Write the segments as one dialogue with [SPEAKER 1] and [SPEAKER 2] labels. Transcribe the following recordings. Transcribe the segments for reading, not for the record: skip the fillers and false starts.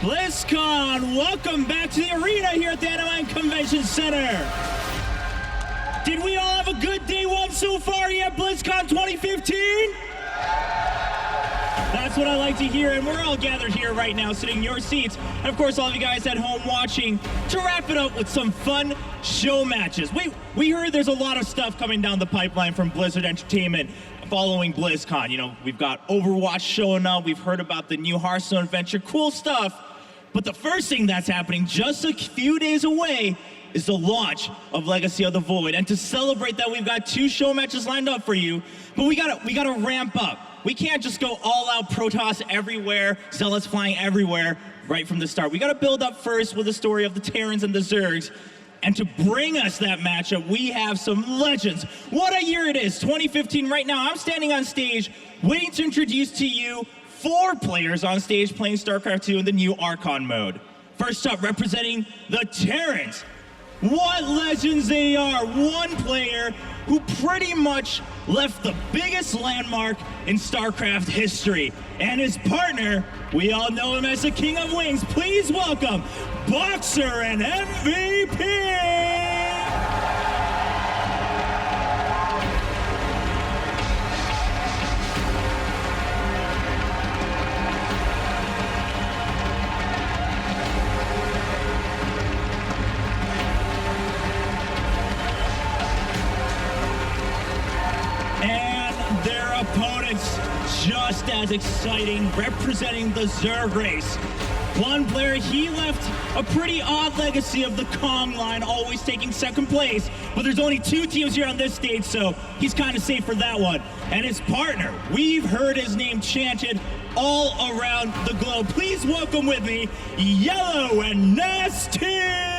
[SPEAKER 1] BlizzCon, welcome back to the arena here at the Anaheim Convention Center. Did we all have a good day one so far here at BlizzCon 2015? That's what I like to hear, and we're all gathered here right now, sitting in your seats. And of course, all of you guys at home watching, to wrap it up with some fun show matches. We heard there's a lot of stuff coming down the pipeline from Blizzard Entertainment following BlizzCon. You know, we've got Overwatch showing up, we've heard about the new Hearthstone adventure, cool stuff. But the first thing that's happening just a few days away is the launch of Legacy of the Void. And to celebrate that, we've got 2 show matches lined up for you, but we gotta ramp up. We can't just go all out Protoss everywhere, Zealots flying everywhere right from the start. We gotta build up first with the story of the Terrans and the Zergs. And to bring us that matchup, we have some legends. What a year it is, 2015 right now. I'm standing on stage waiting to introduce to you 4 players on stage playing StarCraft 2 in the new Archon mode. First up, representing the Terrans. What legends they are. One player who pretty much left the biggest landmark in StarCraft history. And his partner, we all know him as the King of Wings. Please welcome Boxer and MVP! Opponents just as exciting, representing the Zerg race. One player, he left a pretty odd legacy of the Kong line, always taking second place, but there's only 2 teams here on this stage, so he's kind of safe for that one. And his partner, we've heard his name chanted all around the globe. Please welcome with me, Yellow and NesTea!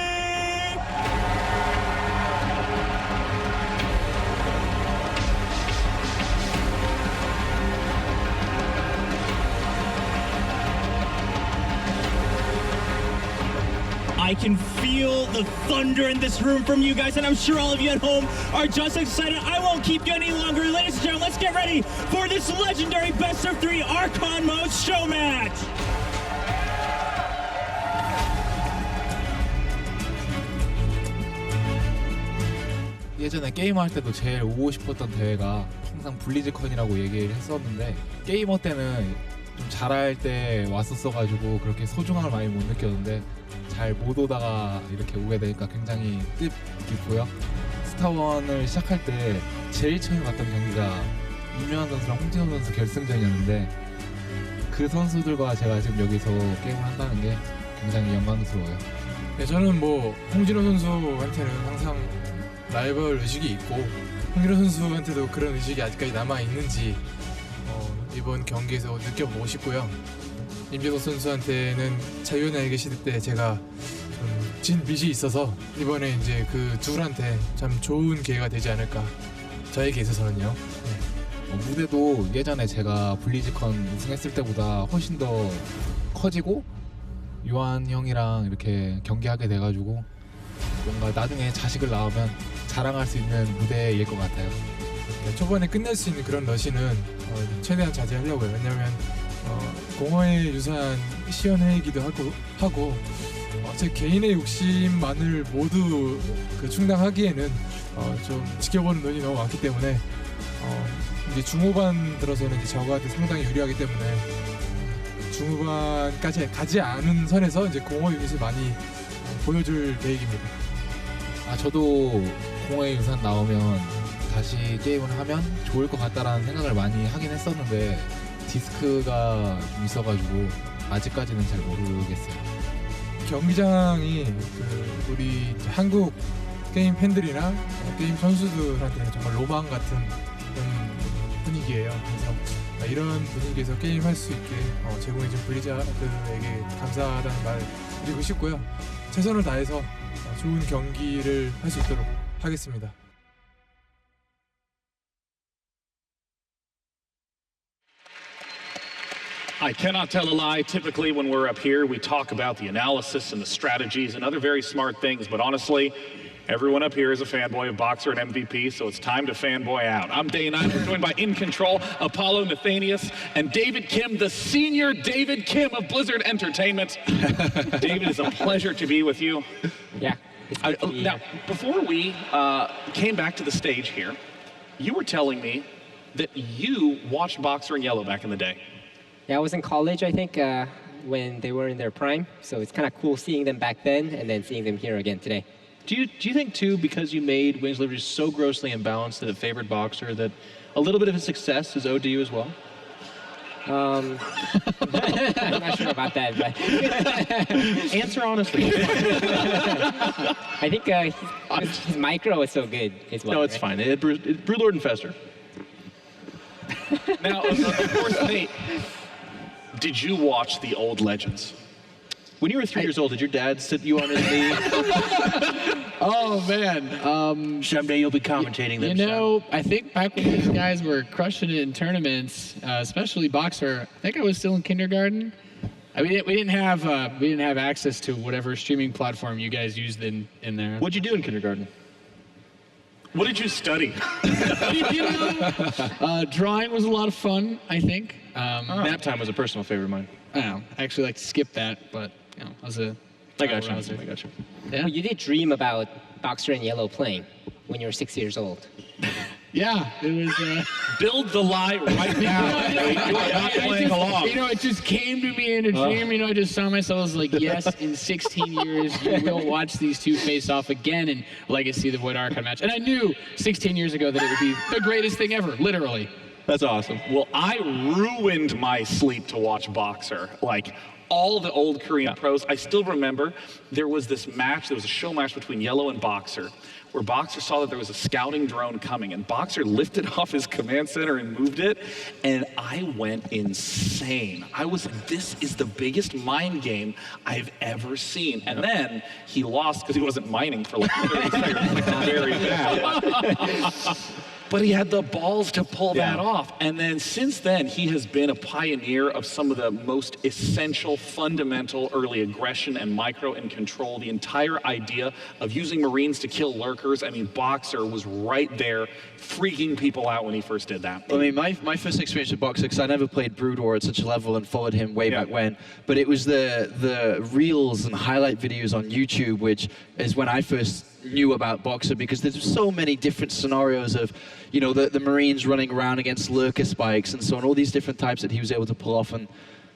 [SPEAKER 1] I can feel the thunder in this room from you guys, and I'm sure all of you at home are just excited. I won't keep you any longer. Ladies and gentlemen, let's get ready for this legendary best of 3 Archon mode show match.
[SPEAKER 2] 예전에 게임할 때도 제일 오고 싶었던 대회가 항상 블리즈컨이라고 얘기를 했었는데, 게이머 때는 좀 잘할 때 왔었어가지고 그렇게 소중함을 많이 못 느꼈는데, 잘 못 오다가 이렇게 오게 되니까 굉장히 뜻깊고요. 스타원을 시작할 때 제일 처음 갔던 경기가 이명환 선수랑 홍진호 선수 결승전이었는데, 그 선수들과 제가 지금 여기서 게임을 한다는 게 굉장히 영광스러워요.
[SPEAKER 3] 네, 저는 홍진호 선수한테는 항상 라이벌 의식이 있고, 홍진호 선수한테도 그런 의식이 아직까지 남아있는지 이번 경기에서 느껴보고 싶고요. 임재덕 선수한테는 자유연예계 시대 때 제가 좀 진 빚이 있어서 이번에 이제 그 둘한테 참 좋은 기회가 되지 않을까, 저에게 있어서는요. 네.
[SPEAKER 2] 무대도 예전에 제가 블리즈컨 우승했을 때보다 훨씬 더 커지고, 요한 형이랑 이렇게 경기하게 돼가지고 뭔가 나중에 자식을 낳으면 자랑할 수 있는 무대일 것 같아요.
[SPEAKER 3] 네, 초반에 끝낼 수 있는 그런 러시는 최대한 자제하려고요. 왜냐하면 공허에 유사한 시연회이기도 하고 제 개인의 욕심만을 모두 충당하기에는 좀 지켜보는 눈이 너무 많기 때문에 이제 중후반 들어서는 이제 저한테 상당히 유리하기 때문에 중후반까지 가지 않은 선에서 이제 공허 유닛을 많이 보여줄 계획입니다.
[SPEAKER 2] 저도 공허의 유산 나오면 다시 게임을 하면 좋을 것 같다라는 생각을 많이 하긴 했었는데, 디스크가 좀 있어가지고 아직까지는 잘 모르겠어요.
[SPEAKER 3] 경기장이 우리 한국 게임 팬들이나 게임 선수들한테는 정말 로망 같은 그런 분위기예요. 그래서 이런 분위기에서 게임할 수 있게 제공해준 블리자드에게 감사하다는 말 드리고 싶고요. 최선을 다해서 좋은 경기를 할 수 있도록 하겠습니다.
[SPEAKER 4] I cannot tell a lie. Typically, when we're up here, we talk about the analysis and the strategies and other very smart things. But honestly, everyone up here is a fanboy of Boxer and MVP, so it's time to fanboy out. I'm Day 9. We're joined by In Control, Apollo Nathanius, and David Kim, the senior David Kim of Blizzard Entertainment. David, it's a pleasure to be with you.
[SPEAKER 5] Yeah.
[SPEAKER 4] Now, before we came back to the stage here, you were telling me that you watched Boxer and Yellow back in the day.
[SPEAKER 5] Yeah, I was in college, I think, when they were in their prime. So it's kind of cool seeing them back then and then seeing them here again today.
[SPEAKER 6] Do you think, too, because you made Wings of Liberty so grossly imbalanced that it favored Boxer, that a little bit of his success is owed to you as well?
[SPEAKER 5] I'm not sure about that, but
[SPEAKER 6] Answer honestly.
[SPEAKER 5] I think his micro is so good as well.
[SPEAKER 6] No, it's
[SPEAKER 5] right?
[SPEAKER 6] fine. Brewlord and Fester.
[SPEAKER 4] Now, of course, Nate, did you watch the old Legends?
[SPEAKER 6] When you were 3 years old, did your dad sit you on his knee?
[SPEAKER 7] Oh man,
[SPEAKER 6] Someday you'll be commentating them.
[SPEAKER 7] you know, I think back when these guys were crushing it in tournaments, especially Boxer. I think I was still in kindergarten. I mean, we didn't have access to whatever streaming platform you guys used in there.
[SPEAKER 6] What'd you do in kindergarten?
[SPEAKER 4] What did you study?
[SPEAKER 7] Drawing was a lot of fun, I think.
[SPEAKER 6] Nap time was a personal favorite of mine.
[SPEAKER 7] I actually like to skip that, but you know, I was a.
[SPEAKER 6] I got you.
[SPEAKER 7] rouser.
[SPEAKER 6] I got you.
[SPEAKER 7] Yeah.
[SPEAKER 5] Well, you did dream about Boxer and Yellow playing when you were 6 years old.
[SPEAKER 7] Yeah, it was.
[SPEAKER 4] Build the lie right now. You are not playing along.
[SPEAKER 7] You know, it just came to me in a dream. You know, I just saw myself as like, yes, in 16 years, you will watch these two face off again in Legacy, the Void Archon match. And I knew 16 years ago that it would be the greatest thing ever, literally.
[SPEAKER 6] That's awesome.
[SPEAKER 4] Well, I ruined my sleep to watch Boxer. Like, all the old Korean pros. I still remember there was this match, there was a show match between Yellow and Boxer, where Boxer saw that there was a scouting drone coming, and Boxer lifted off his command center and moved it, and I went insane. I was like, this is the biggest mind game I've ever seen. And then he lost because he wasn't mining for like 30 seconds, like very bad. But he had the balls to pull that off. And then since then, he has been a pioneer of some of the most essential, fundamental early aggression and micro and control. The entire idea of using Marines to kill lurkers. I mean, Boxer was right there freaking people out when he first did that.
[SPEAKER 8] I mean, my first experience with Boxer, because I never played Brood War at such a level and followed him way back when, but it was the reels and highlight videos on YouTube, which is when I first knew about Boxer, because there's so many different scenarios of, you know, the Marines running around against lurker spikes and so on, all these different types that he was able to pull off, and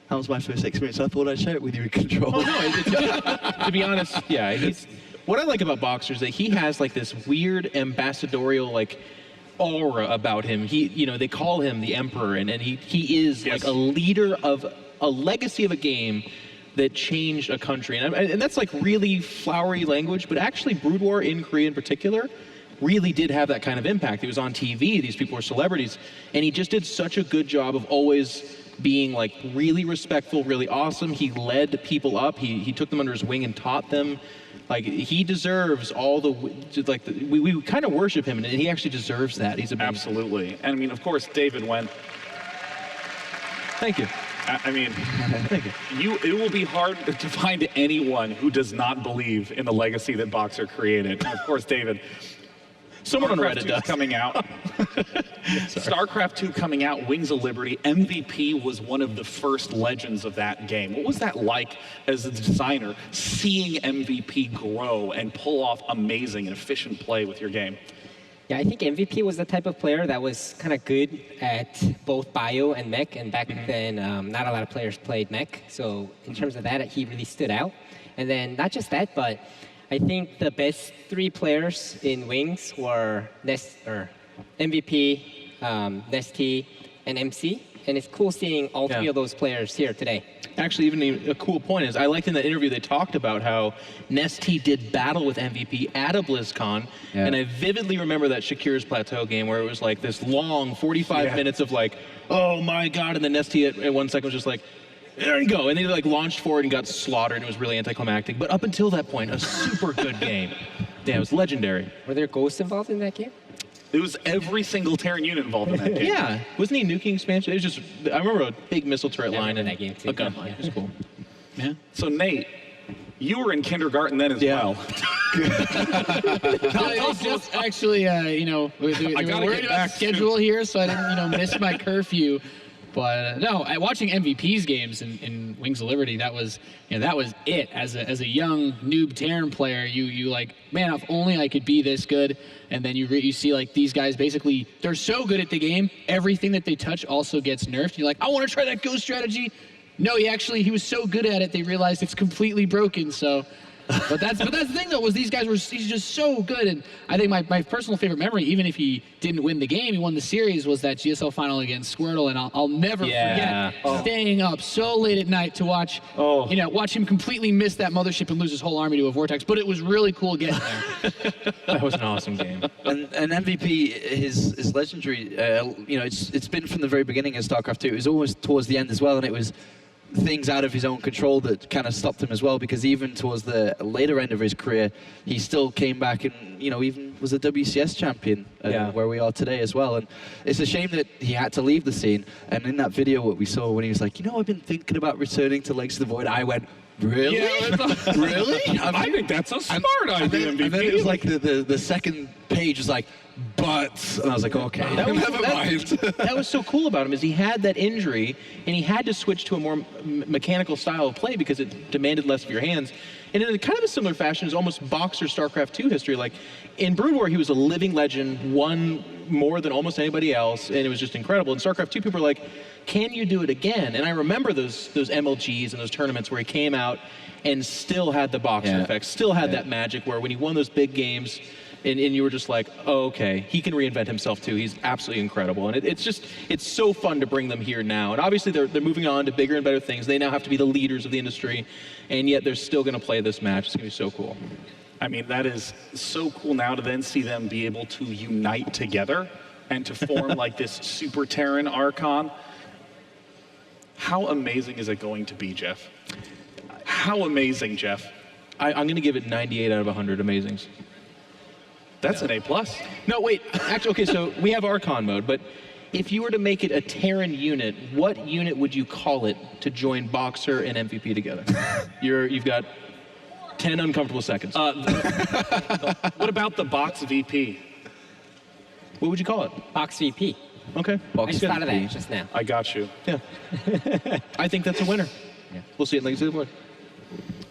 [SPEAKER 8] that was my first experience. I thought I'd share it with you in Control.
[SPEAKER 6] Oh, no, to be honest, yeah. What I like about Boxer is that he has like this weird ambassadorial like aura about him. They call him the Emperor, and he is like a leader of a legacy of a game that changed a country. And that's like really flowery language, but actually Brood War in Korea in particular really did have that kind of impact. He was on TV, these people were celebrities, and he just did such a good job of always being like really respectful, really awesome. He led people up, he took them under his wing and taught them. Like, he deserves all we kind of worship him, and he actually deserves that. He's amazing.
[SPEAKER 4] Absolutely. And I mean, of course, David went.
[SPEAKER 6] Thank you.
[SPEAKER 4] I mean,
[SPEAKER 6] Thank you.
[SPEAKER 4] it will be hard to find anyone who does not believe in the legacy that Boxer created. And of course, David,
[SPEAKER 6] Someone on
[SPEAKER 4] StarCraft
[SPEAKER 6] Reddit
[SPEAKER 4] 2
[SPEAKER 6] does.
[SPEAKER 4] coming out. StarCraft 2 coming out, Wings of Liberty. MVP was one of the first legends of that game. What was that like as a designer, seeing MVP grow and pull off amazing and efficient play with your game?
[SPEAKER 5] Yeah, I think MVP was the type of player that was kind of good at both bio and mech, and back then not a lot of players played mech, so in terms of that, he really stood out. And then not just that, but I think the best three players in Wings were MVP, NesTea, and MC, and it's cool seeing all three of those players here today.
[SPEAKER 6] Actually, even a cool point is, I liked in that interview they talked about how NesTea did battle with MVP at a BlizzCon, and I vividly remember that Shakir's Plateau game where it was like this long 45 minutes of like, oh my god, and then NesTea at 1 second was just like, there you go, and they like launched forward and got slaughtered, and it was really anticlimactic. But up until that point, a super good game. Damn, it was legendary.
[SPEAKER 5] Were there ghosts involved in that game?
[SPEAKER 4] It was every single Terran unit involved in that game.
[SPEAKER 6] Yeah, wasn't he nuking expansion? It was just, I remember a big missile turret line and
[SPEAKER 5] that game too.
[SPEAKER 6] a gun line. It was cool.
[SPEAKER 7] Yeah.
[SPEAKER 4] So Nate, you were in kindergarten then as well.
[SPEAKER 7] It's just actually, you know, we were
[SPEAKER 4] gotta
[SPEAKER 7] worried
[SPEAKER 4] get
[SPEAKER 7] about
[SPEAKER 4] back
[SPEAKER 7] the schedule here, so I didn't, you know, miss my curfew. But no, watching MVP's games in Wings of Liberty, that was it. As a young noob Terran player, you like, man, if only I could be this good. And then you see like these guys basically, they're so good at the game, everything that they touch also gets nerfed. You're like, I want to try that ghost strategy. No, he was so good at it, they realized it's completely broken. So, but that's the thing though, was he's just so good. And I think my personal favorite memory, even if he didn't win the game, he won the series, was that GSL final against Squirtle. And I'll never forget staying up so late at night to watch, watch him completely miss that mothership and lose his whole army to a vortex. But it was really cool getting there.
[SPEAKER 6] That was an awesome game.
[SPEAKER 8] And MVP is legendary. It's been from the very beginning of StarCraft 2. It was always towards the end as well, and it was things out of his own control that kind of stopped him as well, because even towards the later end of his career, he still came back and, even was a WCS champion where we are today as well. And it's a shame that he had to leave the scene. And in that video, what we saw when he was like, I've been thinking about returning to Legacy of the Void, I went, really?
[SPEAKER 4] Yeah,
[SPEAKER 8] really?
[SPEAKER 4] I think that's a smart idea, MVP.
[SPEAKER 8] And then it was like the second page was like, but, and I was like, okay, never mind.
[SPEAKER 6] That was so cool about him, is he had that injury and he had to switch to a more mechanical style of play because it demanded less of your hands. And in a kind of a similar fashion is almost Boxer StarCraft 2 history. Like in Brood War, he was a living legend, won more than almost anybody else, and it was just incredible. In StarCraft 2, people were like, can you do it again? And I remember those MLGs and those tournaments where he came out and still had the Boxer effect, still had that magic where when he won those big games, and you were just like, oh, okay, he can reinvent himself too. He's absolutely incredible. And it's so fun to bring them here now. And obviously they're moving on to bigger and better things. They now have to be the leaders of the industry, and yet they're still going to play this match. It's going to be so cool.
[SPEAKER 4] I mean, that is so cool now to then see them be able to unite together and to form like this Super Terran Archon. How amazing is it going to be, Jeff? How amazing, Jeff?
[SPEAKER 6] I'm going to give it 98 out of 100 amazings.
[SPEAKER 4] That's an A+.
[SPEAKER 6] No, wait. Actually, okay, so we have Archon mode, but if you were to make it a Terran unit, what unit would you call it to join Boxer and MVP together? You've got 10 uncomfortable seconds.
[SPEAKER 4] What about the Box VP?
[SPEAKER 6] What would you call it?
[SPEAKER 5] Box VP.
[SPEAKER 6] Okay.
[SPEAKER 5] I just thought of that just now.
[SPEAKER 4] I got you.
[SPEAKER 6] Yeah. I think that's a winner.
[SPEAKER 5] Yeah.
[SPEAKER 6] We'll see it in Legacy of the Void.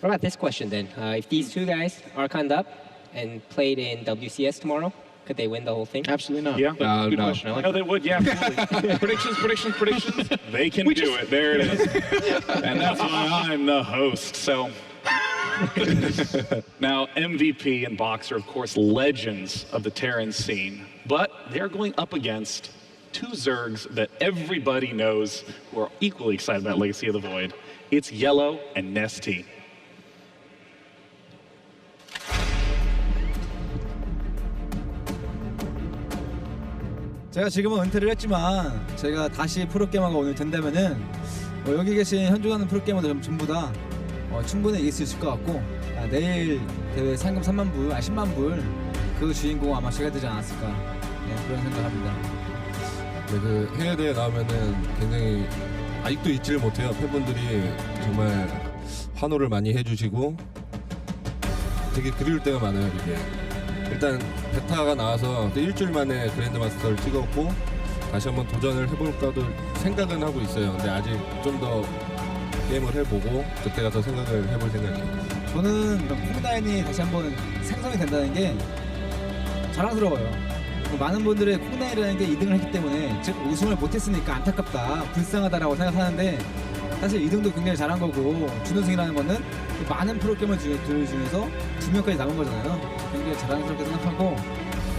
[SPEAKER 5] What about this question then? If these two guys Archoned up and played in WCS tomorrow, could they win the whole thing?
[SPEAKER 6] Absolutely not.
[SPEAKER 4] Yeah.
[SPEAKER 6] But good
[SPEAKER 2] no.
[SPEAKER 6] question. I like
[SPEAKER 4] No,
[SPEAKER 6] that.
[SPEAKER 4] they would, yeah, absolutely. predictions. They can do it. There it is. And that's why I'm the host. So now MVP and Boxer, of course, legends of the Terran scene, but they're going up against two Zergs that everybody knows who are equally excited about Legacy of the Void. It's Yellow and NesTea.
[SPEAKER 9] 제가 지금은 은퇴를 했지만 제가 다시 프로게이머가 오늘 된다면은 여기 계신 현존하는 프로게이머들 전부 다 충분히 이길 수 있을 것 같고 내일 대회 상금 3만 불, 10만 불 그 주인공 아마 제가 되지 않았을까 그런 생각합니다.
[SPEAKER 10] 네, 그 해외 대회 나오면은 굉장히 아직도 잊지를 못해요. 팬분들이 정말 환호를 많이 해주시고 되게 그리울 때가 많아요. 이게 일단 베타가 나와서 일주일 만에 그랜드마스터를 찍었고 다시 한번 도전을 해볼까도 생각은 하고 있어요. 근데 아직 좀 더 게임을 해보고 그때 가서 생각을 해볼 생각이에요.
[SPEAKER 9] 저는 콩나인이 다시 한번 생성이 된다는 게 자랑스러워요. 많은 분들의 콩나인이라는 게 2등을 했기 때문에 즉 우승을 못했으니까 안타깝다, 불쌍하다라고 생각하는데 사실 2등도 굉장히 잘한 거고 준우승이라는 거는 많은 프로게이머 중에서 2명까지 남은 거잖아요. 굉장히 자랑스럽게 생각하고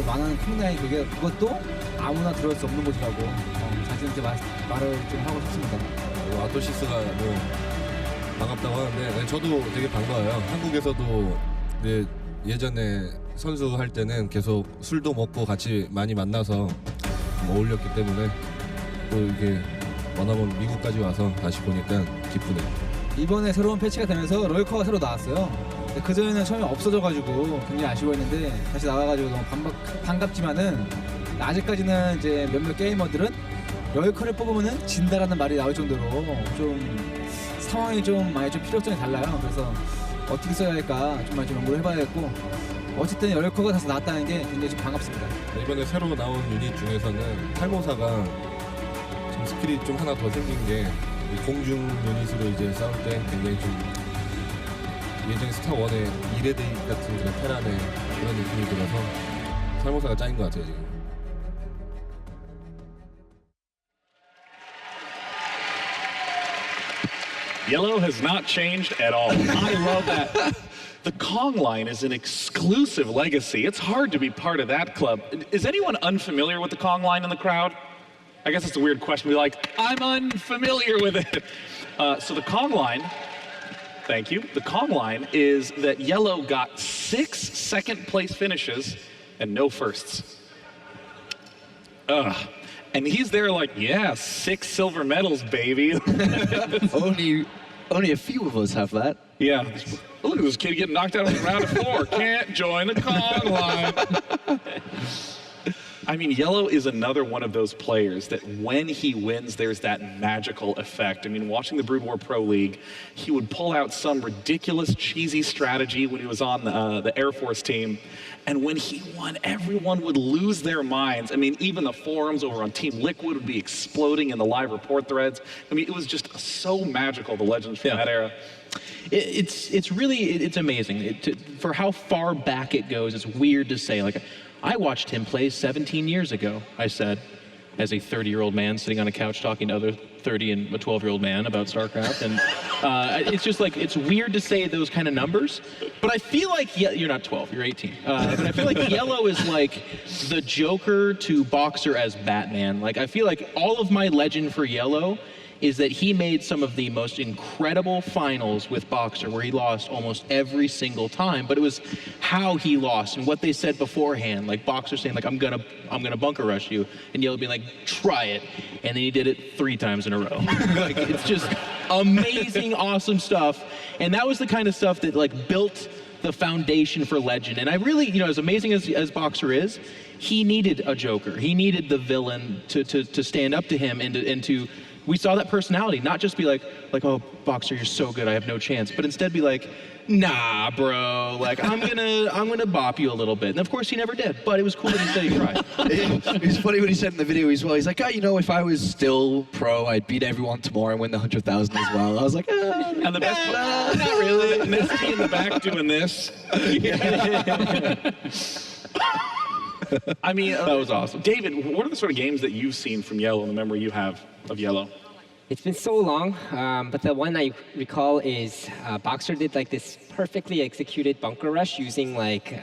[SPEAKER 9] 많은 콩나인 그것도 아무나 들어올 수 없는 곳이라고 자신 있게 말을 좀 하고 싶습니다.
[SPEAKER 10] 아토시스가 뭐 반갑다고 하는데 저도 되게 반가워요. 한국에서도 예전에 선수 할 때는 계속 술도 먹고 같이 많이 만나서 어울렸기 때문에 또 이게 원하면 미국까지 와서 다시 보니까 기쁘네요.
[SPEAKER 9] 이번에 새로운 패치가 되면서 롤커가 새로 나왔어요. 그전에는 처음에 없어져가지고 굉장히 아쉬워했는데 다시 나와가지고 너무 반갑지만은 아직까지는 이제 몇몇 게이머들은 럴커를 뽑으면은 진다라는 말이 나올 정도로 좀 상황이 좀 많이 좀 필요성이 달라요. 그래서 어떻게 써야 할까 좀 많이 좀 연구를 해봐야겠고 어쨌든 럴커가 다시 나왔다는 게 굉장히 좀 반갑습니다.
[SPEAKER 10] 이번에 새로 나온 유닛 중에서는 탈모사가 좀 스킬이 좀 하나 더 생긴 게 공중 유닛으로 이제 싸울 때 굉장히 좀 예전에 스타1의 이레데이 같은 그런 테란의 그런 느낌이 들어서 탈모사가 짱인 것 같아요 지금.
[SPEAKER 4] Yellow has not changed at all. I love that. The Kong line is an exclusive legacy. It's hard to be part of that club. Is anyone unfamiliar with the Kong line in the crowd? I guess it's a weird question. Be like, I'm unfamiliar with it. So the Kong line, thank you. The Kong line is that Yellow got 6 second-place finishes and no firsts. And he's there like, yeah, 6 silver medals, baby.
[SPEAKER 8] Only a few of us have that.
[SPEAKER 4] Yeah. Look at this kid getting knocked out on the round of 4. Can't join the Kong line. I mean, Yellow is another one of those players that when he wins, there's that magical effect. I mean, watching the Brood War Pro League, he would pull out some ridiculous, cheesy strategy when he was on the Air Force team. And when he won, everyone would lose their minds. I mean, even the forums over on Team Liquid would be exploding in the live report threads. I mean, it was just so magical, the legends from that era.
[SPEAKER 6] It's really amazing. For how far back it goes, it's weird to say. Like, I watched him play 17 years ago, I said, as a 30-year-old man sitting on a couch talking to other 30 and a 12-year-old man about StarCraft. And it's just like, it's weird to say those kind of numbers. But I feel like, you're not 12, you're 18. But I feel like Yellow is like the Joker to Boxer as Batman. Like, I feel like all of my legend for Yellow is that he made some of the most incredible finals with Boxer where he lost almost every single time, but it was how he lost and what they said beforehand, like Boxer saying like, I'm gonna bunker rush you, and Yellow being like, try it, and then he did it 3 times in a row. Like, it's just amazing, awesome stuff, and that was the kind of stuff that like built the foundation for legend. And I really, you know, as amazing as Boxer is, he needed a Joker. He needed the villain to stand up to him and to we saw that personality, not just be like, oh, Boxer, you're so good, I have no chance, but instead be like, nah, bro, like I'm gonna bop you a little bit. And of course he never did, but it was cool that he said he tried.
[SPEAKER 8] It was funny when he said in the video as well, he's like, oh, you know, if I was still pro, I'd beat everyone tomorrow and win the 100,000 as well. I was like,
[SPEAKER 4] and the best not really. NesTea in the back doing this. I mean,
[SPEAKER 6] that was awesome.
[SPEAKER 4] David, what are the sort of games that you've seen from Yellow and the memory you have of Yellow?
[SPEAKER 5] It's been so long, but the one I recall is Boxer did like this perfectly executed bunker rush using like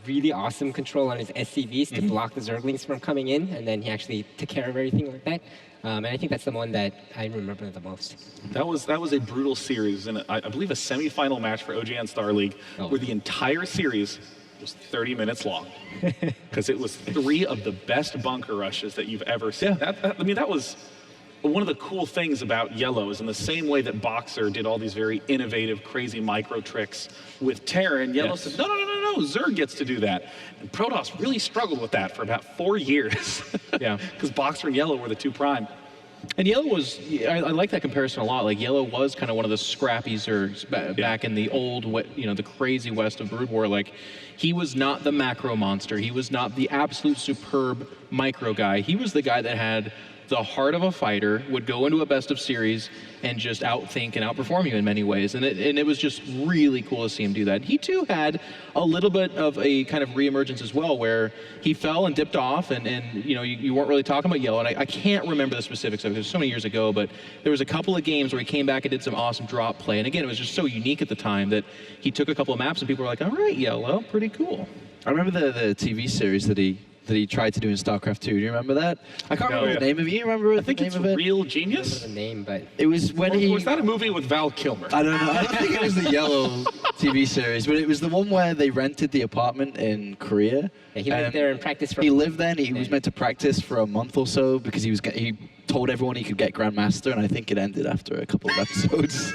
[SPEAKER 5] really awesome control on his SCVs to block the Zerglings from coming in, and then he actually took care of everything like that. And I think that's the one that I remember the most.
[SPEAKER 4] That was a brutal series, and I believe a semi-final match for OGN Star League, where the entire series was 30 minutes long, because it was 3 of the best bunker rushes that you've ever seen.
[SPEAKER 6] Yeah.
[SPEAKER 4] I mean, that was one of the cool things about Yellow, is in the same way that Boxer did all these very innovative, crazy micro tricks with Terran, Yellow said, no, Zerg gets to do that. And Protoss really struggled with that for about 4 years.
[SPEAKER 6] Yeah.
[SPEAKER 4] Because Boxer and Yellow were the 2 prime.
[SPEAKER 6] And Yellow was, I like that comparison a lot. Like, Yellow was kind of one of the scrappy Zergs back in the old, the crazy west of Brood War. Like, he was not the macro monster. He was not the absolute superb micro guy. He was the guy that had the heart of a fighter, would go into a best of series and just outthink and outperform you in many ways. And it was just really cool to see him do that. He too had a little bit of a kind of reemergence as well, where he fell and dipped off, and you weren't really talking about Yellow. And I can't remember the specifics of it, it was so many years ago, but there was a couple of games where he came back and did some awesome drop play. And again, it was just so unique at the time that he took a couple of maps and people were like, all right, Yellow, pretty cool.
[SPEAKER 8] I remember the TV series that he tried to do in StarCraft 2. Do you remember that? I can't remember the name of it. You remember
[SPEAKER 4] I think
[SPEAKER 8] the name
[SPEAKER 4] it's
[SPEAKER 8] of it?
[SPEAKER 4] Real Genius?
[SPEAKER 5] I don't know the name, but
[SPEAKER 8] It was when
[SPEAKER 4] Was that a movie with Val Kilmer?
[SPEAKER 8] I don't know. I don't think it was the Yellow TV series, but it was the one where they rented the apartment in Korea.
[SPEAKER 5] yeah, he lived there and practiced for.
[SPEAKER 8] He lived there, and he was meant to practice for a month or so because he told everyone he could get Grandmaster, and I think it ended after a couple of episodes.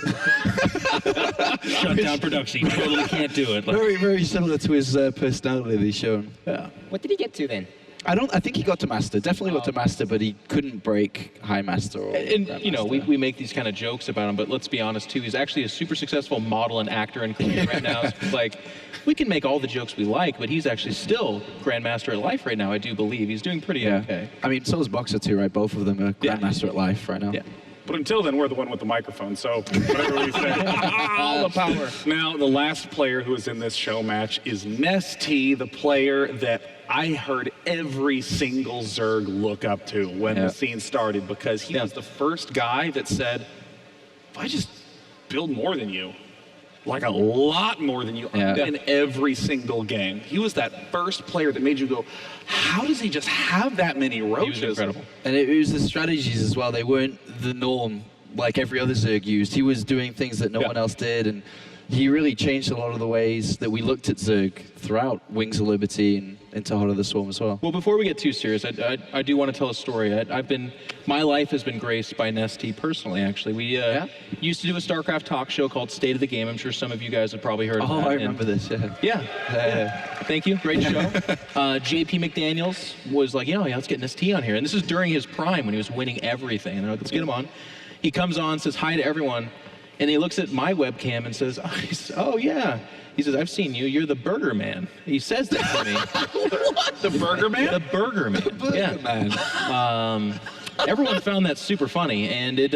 [SPEAKER 6] Shut down production. He totally can't do it.
[SPEAKER 8] Very, very similar to his personality they've shown. Yeah.
[SPEAKER 5] What did he get to then?
[SPEAKER 8] I think he got to master. Definitely got to master, but he couldn't break high master. Or
[SPEAKER 6] And you know,
[SPEAKER 8] grandmaster.
[SPEAKER 6] we make these kind of jokes about him, but let's be honest too. He's actually a super successful model and actor and comedian right now. So, like, we can make all the jokes we like, but he's actually still Grandmaster at Life right now. I do believe he's doing pretty okay.
[SPEAKER 8] I mean, so is Boxer too, right? Both of them are
[SPEAKER 6] Yeah.
[SPEAKER 8] grandmaster at life right now.
[SPEAKER 6] Yeah.
[SPEAKER 4] But until then, we're the one with the microphone, so whatever we say.
[SPEAKER 6] All the power.
[SPEAKER 4] Now, the last player who is in this show match is NesTea, the player that I heard every single Zerg look up to when the scene started, because he was the first guy that said, if I just build more than you, like a lot more than you, I'm in every single game. He was that first player that made you go, how does he just have that many roaches?
[SPEAKER 6] He was incredible.
[SPEAKER 8] And it was the strategies as well. They weren't the norm like every other Zerg used. He was doing things that no one else did, and he really changed a lot of the ways that we looked at Zerg throughout Wings of Liberty and into Heart of the Swarm as well.
[SPEAKER 6] Well, before we get too serious, I do want to tell a story. My life has been graced by NesTea personally, actually. We used to do a StarCraft talk show called State of the Game. I'm sure some of you guys have probably heard of that.
[SPEAKER 8] Oh, I remember this,
[SPEAKER 6] Yeah. Thank you. Great show. JP McDaniels was like, let's get NesTea on here. And this is during his prime when he was winning everything. And they're like, let's get him on. He comes on, says hi to everyone. And he looks at my webcam and says, oh, yeah. He says, I've seen you. You're the Burger Man. He says that to me.
[SPEAKER 4] What? The Burger Man?
[SPEAKER 6] The Burger Man.
[SPEAKER 8] Man.
[SPEAKER 6] Everyone found that super funny. And it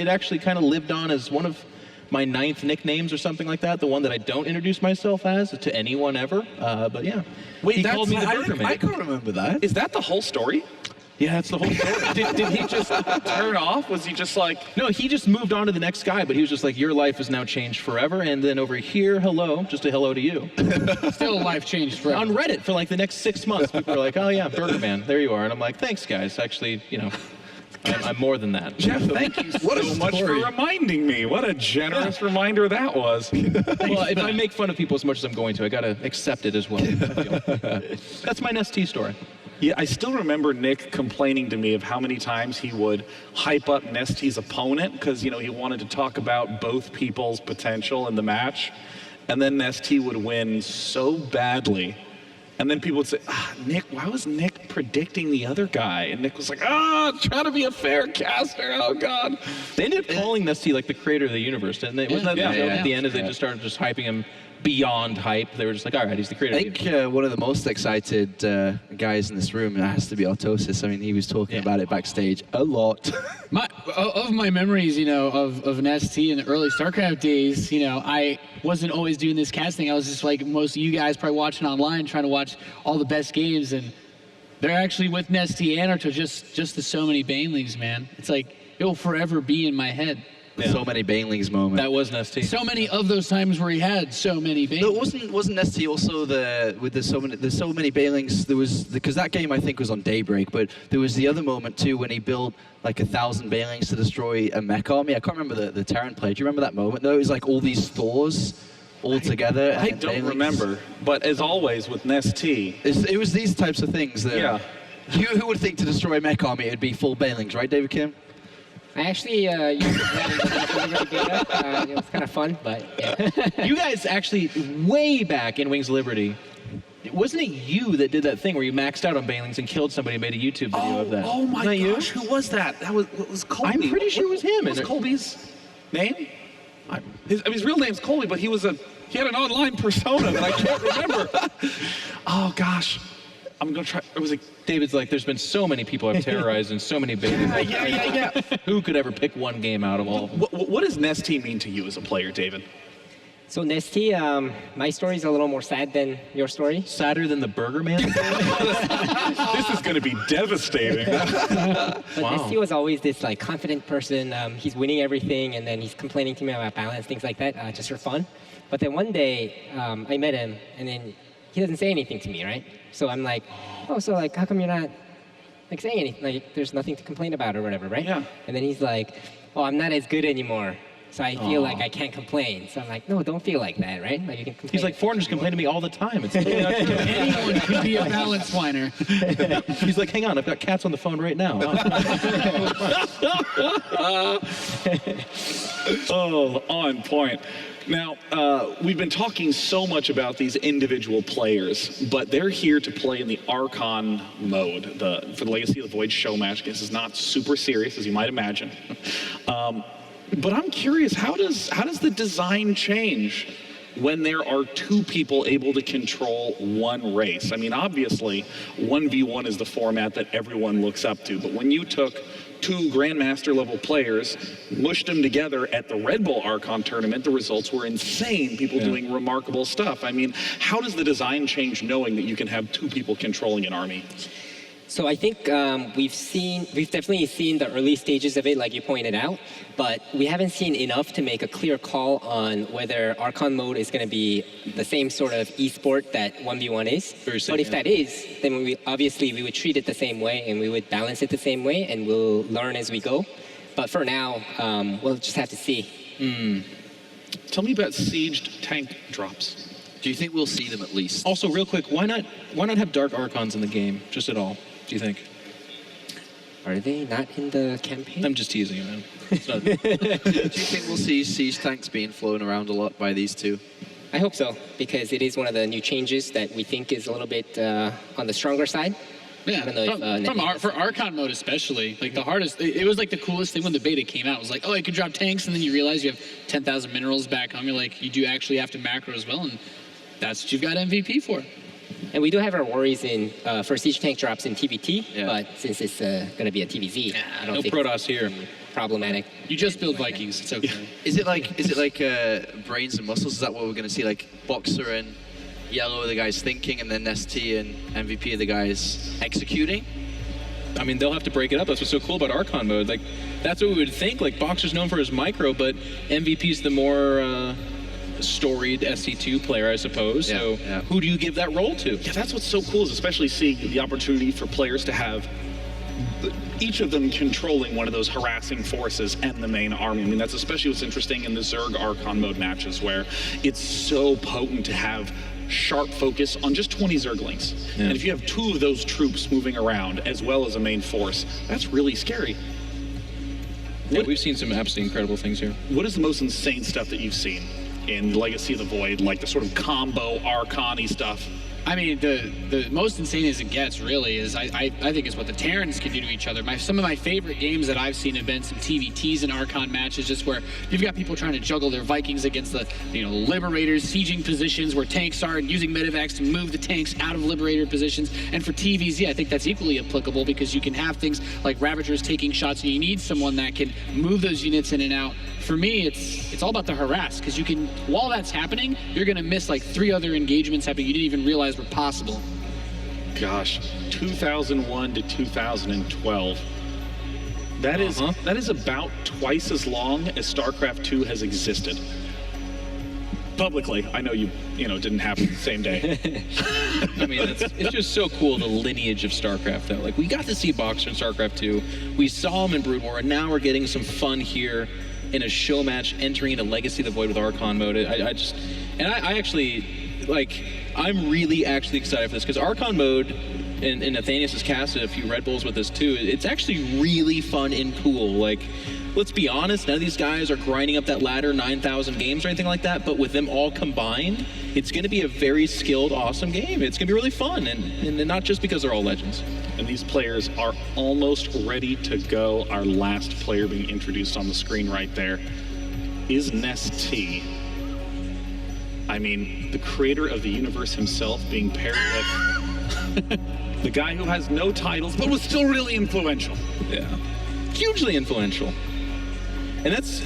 [SPEAKER 6] actually kind of lived on as one of my 9th nicknames or something like that. The one that I don't introduce myself as to anyone ever. But yeah.
[SPEAKER 4] Wait,
[SPEAKER 6] he called me the Burger Man.
[SPEAKER 8] I can't remember that.
[SPEAKER 4] Is that the whole story?
[SPEAKER 6] Yeah, that's the whole story.
[SPEAKER 4] Did he just turn off? Was he just like...
[SPEAKER 6] No, he just moved on to the next guy, but he was just like, your life is now changed forever, and then over here, hello, just a hello to you.
[SPEAKER 7] Still life changed forever.
[SPEAKER 6] On Reddit for like the next 6 months, people are like, oh yeah, Burger Man, there you are. And I'm like, thanks guys, actually, I'm more than that.
[SPEAKER 4] Jeff, thank you so much for reminding me. What a generous reminder that was.
[SPEAKER 6] Well, if I make fun of people as much as I'm going to, I gotta accept it as well. That's my NesTea story.
[SPEAKER 4] Yeah, I still remember Nick complaining to me of how many times he would hype up NesTea's opponent because, he wanted to talk about both people's potential in the match. And then NesTea would win so badly. And then people would say, Nick, why was Nick predicting the other guy? And Nick was like, trying to be a fair caster. Oh, God.
[SPEAKER 6] They ended up calling NesTea like the creator of the universe, didn't they? Wasn't that the joke at the end? Is they just started just hyping him beyond hype. They were just like, all right, he's the creator.
[SPEAKER 8] I think one of the most excited guys in this room has to be Artosis. I mean, he was talking about it backstage a lot.
[SPEAKER 7] Of my memories, of NesTea in the early StarCraft days, I wasn't always doing this casting. I was just like most of you guys probably watching online, trying to watch all the best games, and they're actually with NesTea and Arto just the so many Banelings, man. It's like it will forever be in my head.
[SPEAKER 8] So many Banelings moments.
[SPEAKER 6] That was NesTea.
[SPEAKER 7] So many of those times where he had so many Banelings.
[SPEAKER 8] No, wasn't NesTea also there's so many Banelings? There was because that game I think was on Daybreak, but there was the other moment too when he built like 1,000 Banelings to destroy a mech army. I can't remember the Terran play. Do you remember that moment? Though it was like all these Thors all together.
[SPEAKER 4] I don't remember, but as always with NesTea,
[SPEAKER 8] it was these types of things that. Who would think to destroy a mech army it'd be full Banelings, right, David Kim?
[SPEAKER 5] I actually used it beta. It was kind of fun, but yeah.
[SPEAKER 6] You guys actually, way back in Wings of Liberty, wasn't it you that did that thing where you maxed out on Banelings and killed somebody and made a YouTube video of that?
[SPEAKER 4] Oh my gosh, who was that? That was Colby.
[SPEAKER 6] I'm pretty sure it was him.
[SPEAKER 4] What was Colby's name? His real name's Colby, but he had an online persona that I can't remember. Oh gosh. I'm gonna try. It was like
[SPEAKER 6] David's like, there's been so many people I've terrorized and so many babies.
[SPEAKER 4] Yeah.
[SPEAKER 6] Who could ever pick one game out of all of them?
[SPEAKER 4] What does NesTea mean to you as a player, David?
[SPEAKER 5] So NesTea, my story is a little more sad than your story.
[SPEAKER 6] Sadder than the Burger Man?
[SPEAKER 4] This is going to be devastating.
[SPEAKER 5] But NesTea was always this like confident person. He's winning everything, and then he's complaining to me about balance, things like that, just for fun. But then one day, I met him, and then he doesn't say anything to me, right? So I'm like, how come you're not like saying anything? Like, there's nothing to complain about or whatever, right?
[SPEAKER 4] Yeah.
[SPEAKER 5] And then he's like, I'm not as good anymore. So I feel like I can't complain. So I'm like, no, don't feel like that, right? Like you can complain.
[SPEAKER 6] He's like, foreigners complain to me all the time. It's totally not true.
[SPEAKER 7] Anyone can be a balance whiner.
[SPEAKER 6] He's like, hang on, I've got cats on the phone right now.
[SPEAKER 4] Oh, on point. Now, we've been talking so much about these individual players, but they're here to play in the Archon mode for the Legacy of the Void show match. This is not super serious, as you might imagine. But I'm curious, how does the design change when there are two people able to control one race? I mean, obviously, 1v1 is the format that everyone looks up to, but when you took two Grandmaster level players, mushed them together at the Red Bull Archon tournament, the results were insane. People doing remarkable stuff. I mean, how does the design change knowing that you can have two people controlling an army?
[SPEAKER 5] So I think we've definitely seen the early stages of it, like you pointed out, but we haven't seen enough to make a clear call on whether Archon mode is going to be the same sort of esport that 1v1 is. But if that is, then we would treat it the same way and we would balance it the same way and we'll learn as we go. But for now, we'll just have to see.
[SPEAKER 4] Tell me about sieged tank drops.
[SPEAKER 8] Do you think we'll see them at least?
[SPEAKER 6] Also, real quick, why not have Dark Archons in the game, just at all? Do you think?
[SPEAKER 5] Are they not in the campaign?
[SPEAKER 6] I'm just teasing you, man. It's not...
[SPEAKER 8] Do you think we'll see siege tanks being flown around a lot by these two?
[SPEAKER 5] I hope so, because it is one of the new changes that we think is a little bit on the stronger side.
[SPEAKER 7] Yeah, for Archon mode especially, like the hardest, it was like the coolest thing when the beta came out. It was like, oh, you can drop tanks, and then you realize you have 10,000 minerals back home. You're like, you do actually have to macro as well, and that's what you've got MVP for.
[SPEAKER 5] And we do have our worries for siege tank drops in TVT, but since it's going to be a TVZ, I don't think
[SPEAKER 6] Protoss here.
[SPEAKER 5] Problematic.
[SPEAKER 7] You just build Vikings. It's okay.
[SPEAKER 8] Is it like brains and muscles? Is that what we're going to see? Like Boxer and Yellow are the guys thinking, and then NesTea and MVP are the guys executing?
[SPEAKER 6] I mean, they'll have to break it up. That's what's so cool about Archon mode. Like, that's what we would think. Like, Boxer's known for his micro, but MVP's the more storied SC2 player, I suppose. So who do you give that role to?
[SPEAKER 4] Yeah, that's what's so cool, is especially seeing the opportunity for players to have each of them controlling one of those harassing forces and the main army. I mean, that's especially what's interesting in the Zerg Archon mode matches, where it's so potent to have sharp focus on just 20 Zerglings. And if you have two of those troops moving around as well as a main force, that's really scary.
[SPEAKER 6] Yeah, we've seen some absolutely incredible things here.
[SPEAKER 4] What is the most insane stuff that you've seen in Legacy of the Void, like the sort of combo Archon-y stuff?
[SPEAKER 7] I mean, the most insane as it gets, really, is I think is what the Terrans can do to each other. Some of my favorite games that I've seen have been some TVTs and Archon matches, just where you've got people trying to juggle their Vikings against the Liberators, sieging positions where tanks are, and using medevacs to move the tanks out of Liberator positions. And for TVZ, I think that's equally applicable, because you can have things like Ravagers taking shots, and you need someone that can move those units in and out. For me, it's all about the harass, because you can, while that's happening, you're going to miss like 3 other engagements happening you didn't even realize were possible.
[SPEAKER 4] Gosh, 2001 to 2012. That is about twice as long as StarCraft 2 has existed. Publicly, I know you didn't happen the same day.
[SPEAKER 6] I mean, it's just so cool, the lineage of StarCraft, though. Like, we got to see Boxer in StarCraft 2. We saw him in Brood War, and now we're getting some fun here in a show match, entering into Legacy of the Void with Archon mode. I'm really actually excited for this, because Archon mode, and Nathanius has casted a few Red Bulls with us too, it's actually really fun and cool. Like, let's be honest, none of these guys are grinding up that ladder 9,000 games or anything like that, but with them all combined, it's going to be a very skilled, awesome game. It's going to be really fun, and not just because they're all legends.
[SPEAKER 4] And these players are almost ready to go. Our last player being introduced on the screen right there is NesTea. I mean, the creator of the universe himself being paired with the guy who has no titles but was still really influential.
[SPEAKER 6] Yeah, hugely influential. And it's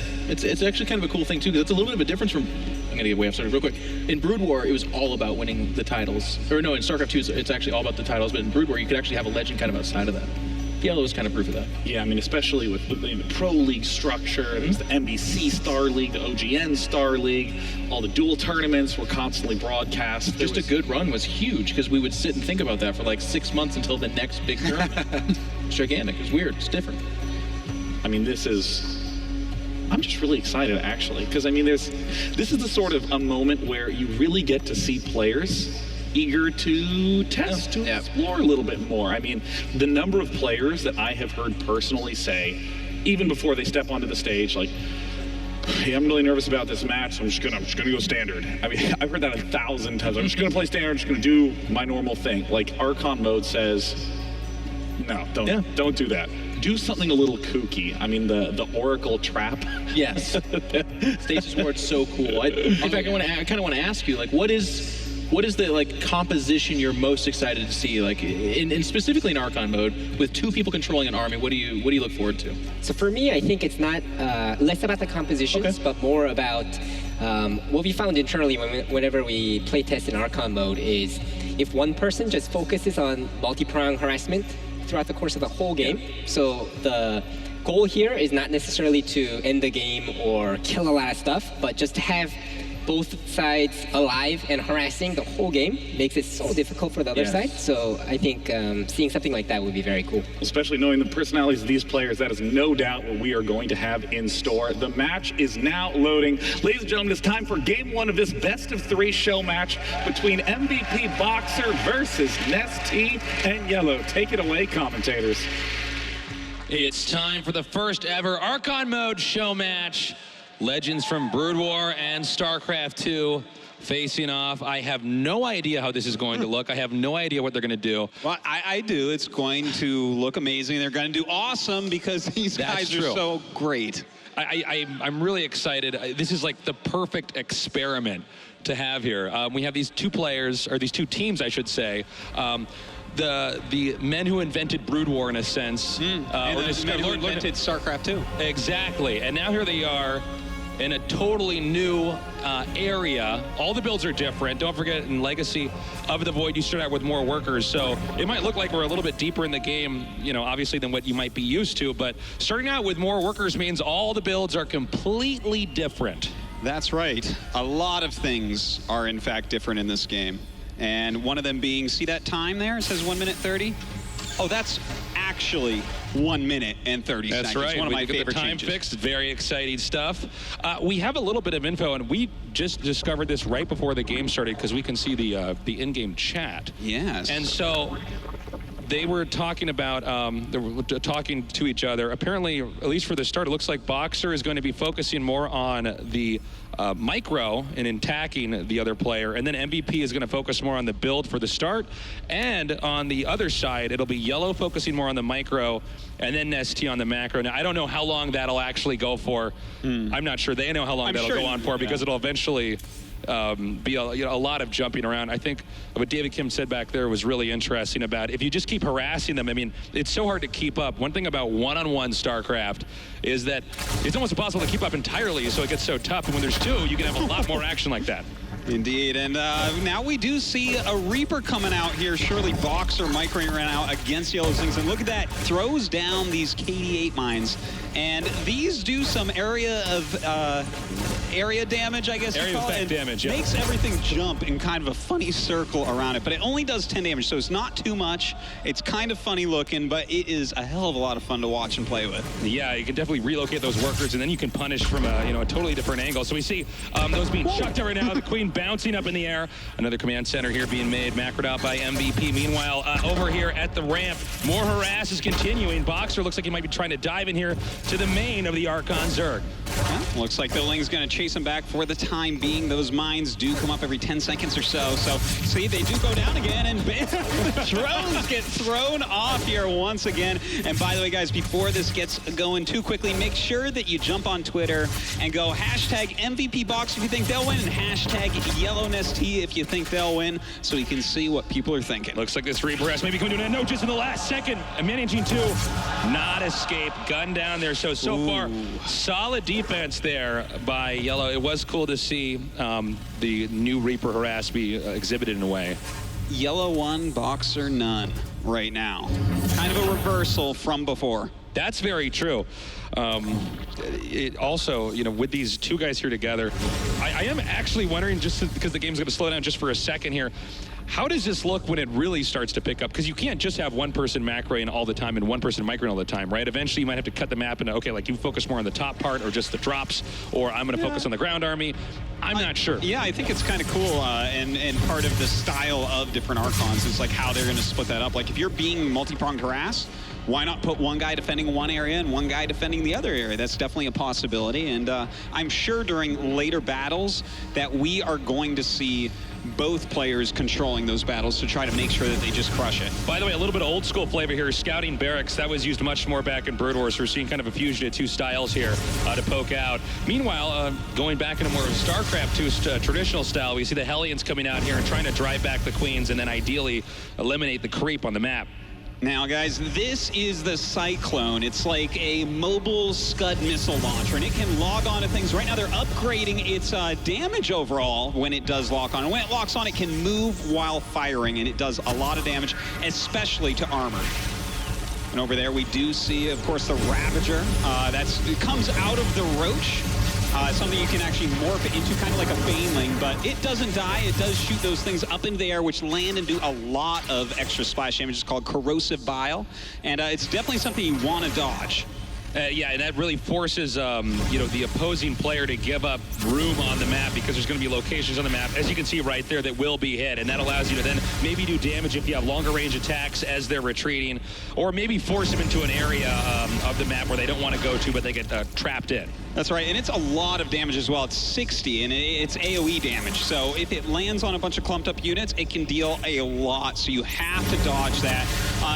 [SPEAKER 6] actually kind of a cool thing too, because it's a little bit of a difference from, I'm gonna get way off subject real quick. In Brood War, it was all about winning the titles. Or no, in StarCraft 2, it's actually all about the titles, but in Brood War, you could actually have a legend kind of outside of that. Yellow is kind of proof of that.
[SPEAKER 4] Yeah, I mean, especially with the Pro League structure, there's the NBC Star League, the OGN Star League, all the dual tournaments were constantly broadcast.
[SPEAKER 6] Just a good run was huge, because we would sit and think about that for like 6 months until the next big tournament. It's gigantic, it's weird, it's different.
[SPEAKER 4] I mean, this is I'm just really excited, actually, because I mean, this is the sort of a moment where you really get to see players eager to test, to explore a little bit more. I mean, the number of players that I have heard personally say, even before they step onto the stage, like, hey, I'm really nervous about this match, so I'm just gonna go standard. I mean, I've heard that 1,000 times. I'm just gonna play standard, I'm just gonna do my normal thing. Like, Archon mode says, no, don't do that. Do something a little kooky. I mean, the Oracle trap.
[SPEAKER 6] Yes. Stasis Ward's so cool. In fact, I kind of want to ask you, like, what is the like composition you're most excited to see, like, in specifically in Archon mode with 2 people controlling an army? What do you look forward to?
[SPEAKER 5] So for me, I think it's not less about the compositions, but more about what we found internally whenever we play test in Archon mode is if one person just focuses on multi-prong harassment throughout the course of the whole game. So the goal here is not necessarily to end the game or kill a lot of stuff, but just to have both sides alive and harassing the whole game makes it so difficult for the other side. So I think seeing something like that would be very cool.
[SPEAKER 4] Especially knowing the personalities of these players, that is no doubt what we are going to have in store. The match is now loading. Ladies and gentlemen, it's time for game 1 of this best of 3 show match between MVP Boxer versus NesTea and Yellow. Take it away, commentators.
[SPEAKER 11] It's time for the first ever Archon mode show match. Legends from Brood War and StarCraft 2 facing off. I have no idea how this is going to look. I have no idea what they're going to do.
[SPEAKER 12] Well, I do. It's going to look amazing. They're going to do awesome because these guys are so great.
[SPEAKER 11] I'm really excited. This is like the perfect experiment to have here. We have these 2 players, or these 2 teams, I should say. The men who invented Brood War, in a sense.
[SPEAKER 12] And the men who invented StarCraft 2.
[SPEAKER 11] Exactly. And now here they are in a totally new area. All the builds are different. Don't forget, in Legacy of the Void, you start out with more workers. So it might look like we're a little bit deeper in the game, you know, obviously than what you might be used to. But starting out with more workers means all the builds are completely different.
[SPEAKER 12] That's right. A lot of things are, in fact, different in this game. And one of them being, see that time there? It says 1 minute 30. Oh, that's actually 1 minute and 30 seconds.
[SPEAKER 11] That's right.
[SPEAKER 12] One of my favorite
[SPEAKER 11] time
[SPEAKER 12] changes.
[SPEAKER 11] fixed. Very exciting stuff. We have a little bit of info, and we just discovered this right before the game started because we can see the in-game chat.
[SPEAKER 12] Yes.
[SPEAKER 11] And so they were talking about, they were talking to each other. Apparently, at least for the start, it looks like Boxer is going to be focusing more on the micro and attacking the other player, and then MVP is going to focus more on the build for the start. And on the other side, it'll be Yellow focusing more on the micro, and then NesTea on the macro. Now, I don't know how long that'll actually go for. I'm not sure they know how long that'll go on for, because it'll eventually be a lot of jumping around. I think what David Kim said back there was really interesting about if you just keep harassing them. I mean, it's so hard to keep up. One thing about one-on-one StarCraft is that it's almost impossible to keep up entirely, so it gets so tough. And when there's 2, you can have a lot more action like that.
[SPEAKER 12] Indeed, and now we do see a Reaper coming out here. Surely Boxer microing around out against Yellow Things, and look at that, throws down these KD8 mines, and these do some area damage, I guess.
[SPEAKER 11] Area effect damage, yeah.
[SPEAKER 12] Makes everything jump in kind of a funny circle around it, but it only does 10 damage, so it's not too much. It's kind of funny looking, but it is a hell of a lot of fun to watch and play with.
[SPEAKER 11] Yeah, you can definitely relocate those workers, and then you can punish from a totally different angle. So we see those being chucked out right now. The Queen bouncing up in the air. Another command center here being made, macroed out by MVP. Meanwhile, over here at the ramp, more harass is continuing. Boxer looks like he might be trying to dive in here to the main of the Archon Zerg.
[SPEAKER 12] Yeah, looks like the Ling's going to chase him back for the time being. Those mines do come up every 10 seconds or so. So, see, they do go down again, and bam, the drones get thrown off here once again. And by the way, guys, before this gets going too quickly, make sure that you jump on Twitter and go hashtag MVP Box if you think they'll win, and hashtag Yellow NesTea if you think they'll win, so you can see what people are thinking.
[SPEAKER 11] Looks like this Reaper has maybe coming to an end. No, just in the last second, managing to not escape. Gun down there. So far, solid defense there by Yellow. It was cool to see the new Reaper harass be exhibited in a way.
[SPEAKER 12] Yellow 1, Boxer none right now. Kind of a reversal from before.
[SPEAKER 11] That's very true. It also, with these 2 guys here together, I am actually wondering, just because the game's going to slow down just for a second here, How does this look when it really starts to pick up? Because you can't just have one person macroing all the time and one person microing all the time, right? Eventually, you might have to cut the map into, okay, like you focus more on the top part or just the drops, or I'm going to focus on the ground army. I'm not sure.
[SPEAKER 12] Yeah, I think it's kind of cool, and part of the style of different Archons is like how they're going to split that up. Like if you're being multi-pronged harass, why not put one guy defending one area and one guy defending the other area? That's definitely a possibility, and I'm sure during later battles that we are going to see both players controlling those battles to try to make sure that they just crush it.
[SPEAKER 11] By the way, a little bit of old school flavor here, scouting barracks. That was used much more back in Brood Wars. We're seeing kind of a fusion of two styles here to poke out. Meanwhile, going back into more of a StarCraft 2 traditional style, we see the Hellions coming out here and trying to drive back the Queens and then ideally eliminate the creep on the map.
[SPEAKER 12] Now, guys, this is the Cyclone. It's like a mobile Scud missile launcher, and it can log on to things. Right now, they're upgrading its damage overall when it does lock on. And when it locks on, it can move while firing, and it does a lot of damage, especially to armor. And over there, we do see, of course, the Ravager. It comes out of the Roach. Something you can actually morph it into, kind of like a Baneling, but it doesn't die. It does shoot those things up into the air, which land and do a lot of extra splash damage. It's called Corrosive Bile, and it's definitely something you want to dodge.
[SPEAKER 11] Yeah, and that really forces, the opposing player to give up room on the map because there's going to be locations on the map, as you can see right there, that will be hit. And that allows you to then maybe do damage if you have longer range attacks as they're retreating, or maybe force them into an area of the map where they don't want to go to, but they get trapped in.
[SPEAKER 12] That's right, and it's a lot of damage as well. It's 60, and it's AoE damage. So if it lands on a bunch of clumped up units, it can deal a lot. So you have to dodge that.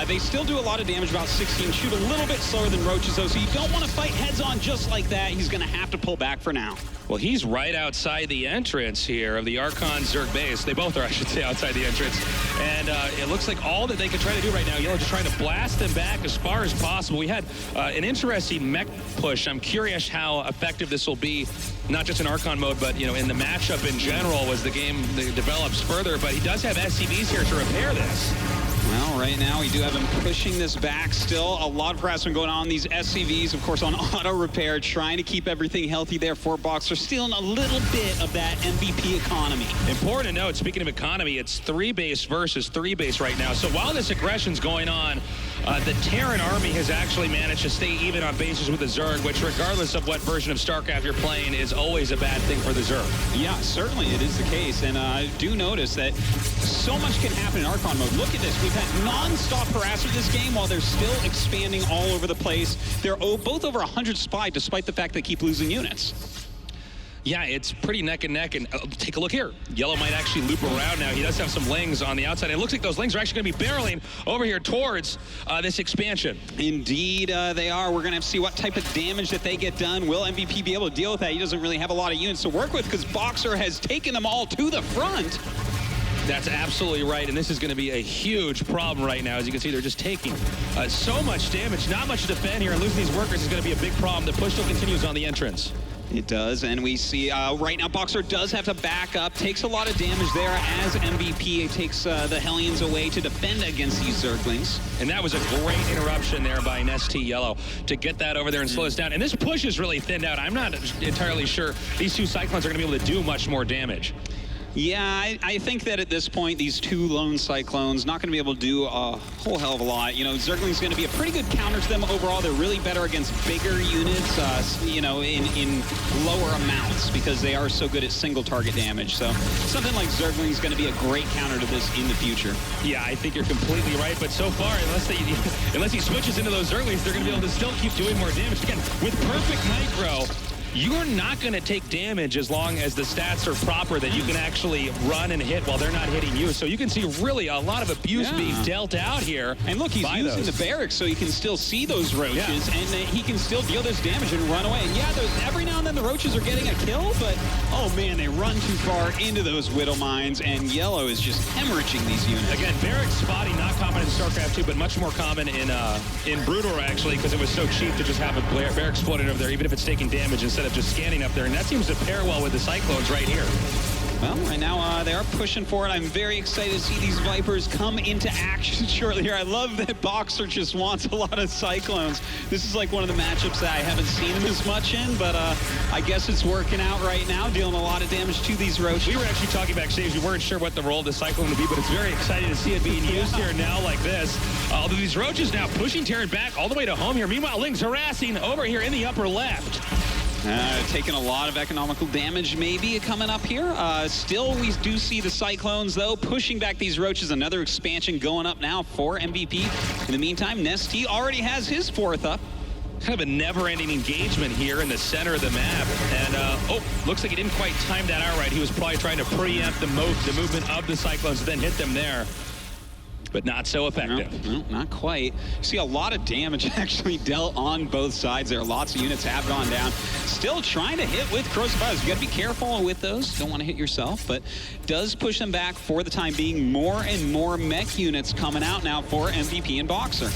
[SPEAKER 12] They still do a lot of damage, about 16, shoot a little bit slower than Roaches, though, so you don't want to fight heads-on just like that. He's going to have to pull back for now.
[SPEAKER 11] Well, he's right outside the entrance here of the Archon Zerg base. They both are, I should say, outside the entrance. And it looks like all that they can try to do right now, Yellow just trying to blast them back as far as possible. We had an interesting mech push. I'm curious how effective this will be, not just in Archon mode, but, in the matchup in general as the game develops further. But he does have SCVs here to repair this.
[SPEAKER 12] Well, right now we do have him pushing this back still. A lot of harassment going on. These SCVs, of course, on auto repair, trying to keep everything healthy there for Boxer, stealing a little bit of that MVP economy.
[SPEAKER 11] Important to note, speaking of economy, it's 3 base versus 3 base right now. So while this aggression's going on, the Terran army has actually managed to stay even on bases with the Zerg, which regardless of what version of StarCraft you're playing is always a bad thing for the Zerg.
[SPEAKER 12] Yeah, certainly it is the case. And I do notice that so much can happen in Archon mode. Look at this. We've had non-stop harassment this game while they're still expanding all over the place. They're both over 100 supply despite the fact they keep losing units.
[SPEAKER 11] Yeah, it's pretty neck and neck, and take a look here. Yellow might actually loop around now. He does have some lings on the outside. It looks like those lings are actually going to be barreling over here towards this expansion.
[SPEAKER 12] Indeed, they are. We're going to have to see what type of damage that they get done. Will MVP be able to deal with that? He doesn't really have a lot of units to work with because Boxer has taken them all to the front.
[SPEAKER 11] That's absolutely right, and this is going to be a huge problem right now. As you can see, they're just taking so much damage, not much to defend here, and losing these workers is going to be a big problem. The push still continues on the entrance.
[SPEAKER 12] It does, and we see right now Boxer does have to back up, takes a lot of damage there as MVP takes the Hellions away to defend against these Zerglings.
[SPEAKER 11] And that was a great interruption there by NesTea Yellow to get that over there and slow us down. And this push is really thinned out. I'm not entirely sure these 2 Cyclones are going to be able to do much more damage.
[SPEAKER 12] Yeah, I think that at this point, these 2 lone Cyclones not going to be able to do a whole hell of a lot. Zergling's going to be a pretty good counter to them overall. They're really better against bigger units, in lower amounts because they are so good at single target damage. So something like Zergling's going to be a great counter to this in the future.
[SPEAKER 11] Yeah, I think you're completely right. But so far, unless he switches into those Zerglings, they're going to be able to still keep doing more damage. Again, with perfect micro, you're not going to take damage as long as the stats are proper that you can actually run and hit while they're not hitting you. So you can see really a lot of abuse being dealt out here.
[SPEAKER 12] And look, he's using the barracks so he can still see those Roaches, and he can still deal this damage and run away. And yeah, every now and then the Roaches are getting a kill, but oh man, they run too far into those Widow Mines, and Yellow is just hemorrhaging these units.
[SPEAKER 11] Again, barracks spotting not common in StarCraft 2, but much more common in Brood War actually, because it was so cheap to just have a barracks floating over there, even if it's taking damage instead of just scanning up there, and that seems to pair well with the Cyclones right here.
[SPEAKER 12] Well, right now they are pushing for it. I'm very excited to see these Vipers come into action shortly here. I love that Boxer just wants a lot of Cyclones. This is like one of the matchups that I haven't seen him as much in, but I guess it's working out right now, dealing a lot of damage to these roaches.
[SPEAKER 11] We were actually talking backstage. We weren't sure what the role of the Cyclone would be, but it's very exciting to see it being used here now like this. Although these roaches now pushing Terran back all the way to home here. Meanwhile, Ling's harassing over here in the upper left.
[SPEAKER 12] Taking a lot of economical damage maybe coming up here. Still, we do see the Cyclones, though, pushing back these roaches. Another expansion going up now for MVP. In the meantime, NesTea already has his 4th up.
[SPEAKER 11] Kind of a never-ending engagement here in the center of the map. And, looks like he didn't quite time that out right. He was probably trying to preempt the movement of the Cyclones and then hit them there. But not so effective.
[SPEAKER 12] No, not quite. You see a lot of damage actually dealt on both sides there. Lots of units have gone down. Still trying to hit with corrosive fires. You got to be careful with those. Don't want to hit yourself, but does push them back for the time being. More and more mech units coming out now for MVP and Boxer.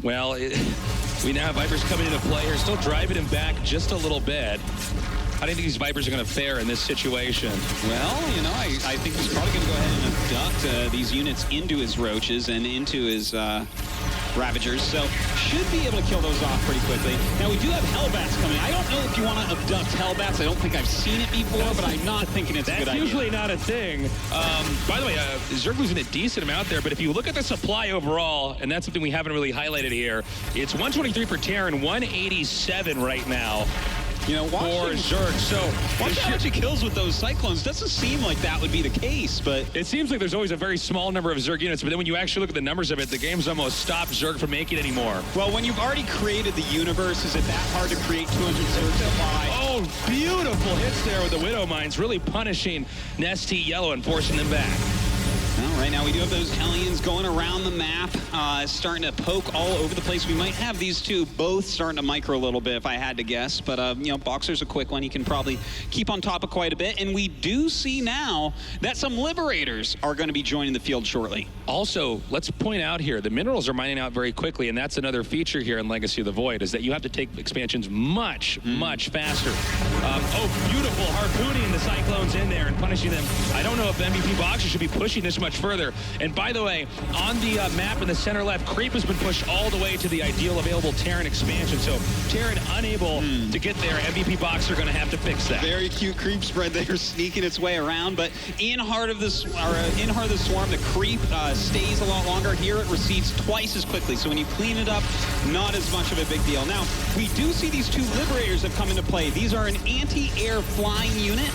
[SPEAKER 11] Well, we now have Vipers coming into play here, still driving him back just a little bit. How do you think these Vipers are going to fare in this situation?
[SPEAKER 12] Well, you know, I think he's probably going to go ahead and abduct these units into his roaches and into his Ravagers, so should be able to kill those off pretty quickly. Now, we do have Hellbats coming. I don't know if you want to abduct Hellbats. I don't think I've seen it before, but I'm not thinking it's a good idea.
[SPEAKER 11] That's usually not a thing. By the way, Zerg losing a decent amount there, but if you look at the supply overall, and that's something we haven't really highlighted here, it's 123 for Terran, 187 right now.
[SPEAKER 12] You know,
[SPEAKER 11] for Zerg. So
[SPEAKER 12] watch how much he kills with those Cyclones. Doesn't seem like that would be the case, but
[SPEAKER 11] it seems like there's always a very small number of Zerg units, but then when you actually look at the numbers of it, the game's almost stopped Zerg from making anymore.
[SPEAKER 12] Well, when you've already created the universe, is it that hard to create 200 Zerg supply?
[SPEAKER 11] Oh, beautiful hits there with the Widow Mines, really punishing NesTea Yellow and forcing them back.
[SPEAKER 12] Well, right now we do have those Hellions going around the map, starting to poke all over the place. We might have these two both starting to micro a little bit if I had to guess, but you know, Boxer's a quick one. He can probably keep on top of quite a bit, and we do see now that some Liberators are going to be joining the field shortly.
[SPEAKER 11] Also, let's point out here, the minerals are mining out very quickly, and that's another feature here in Legacy of the Void, is that you have to take expansions much faster. Oh, beautiful harpooning the Cyclones in there and punishing them. I don't know if MVP Boxer should be pushing this much further. And by the way, on the map in the center left, Creep has been pushed all the way to the ideal available Terran expansion. So Terran unable to get there. MVP Boxer going to have to fix that.
[SPEAKER 12] Very cute Creep spread there, sneaking its way around. But in Heart of the Swarm, the Creep stays a lot longer. Here it recedes twice as quickly. So when you clean it up, not as much of a big deal. Now, we do see these two Liberators have come into play. These are an anti-air flying unit,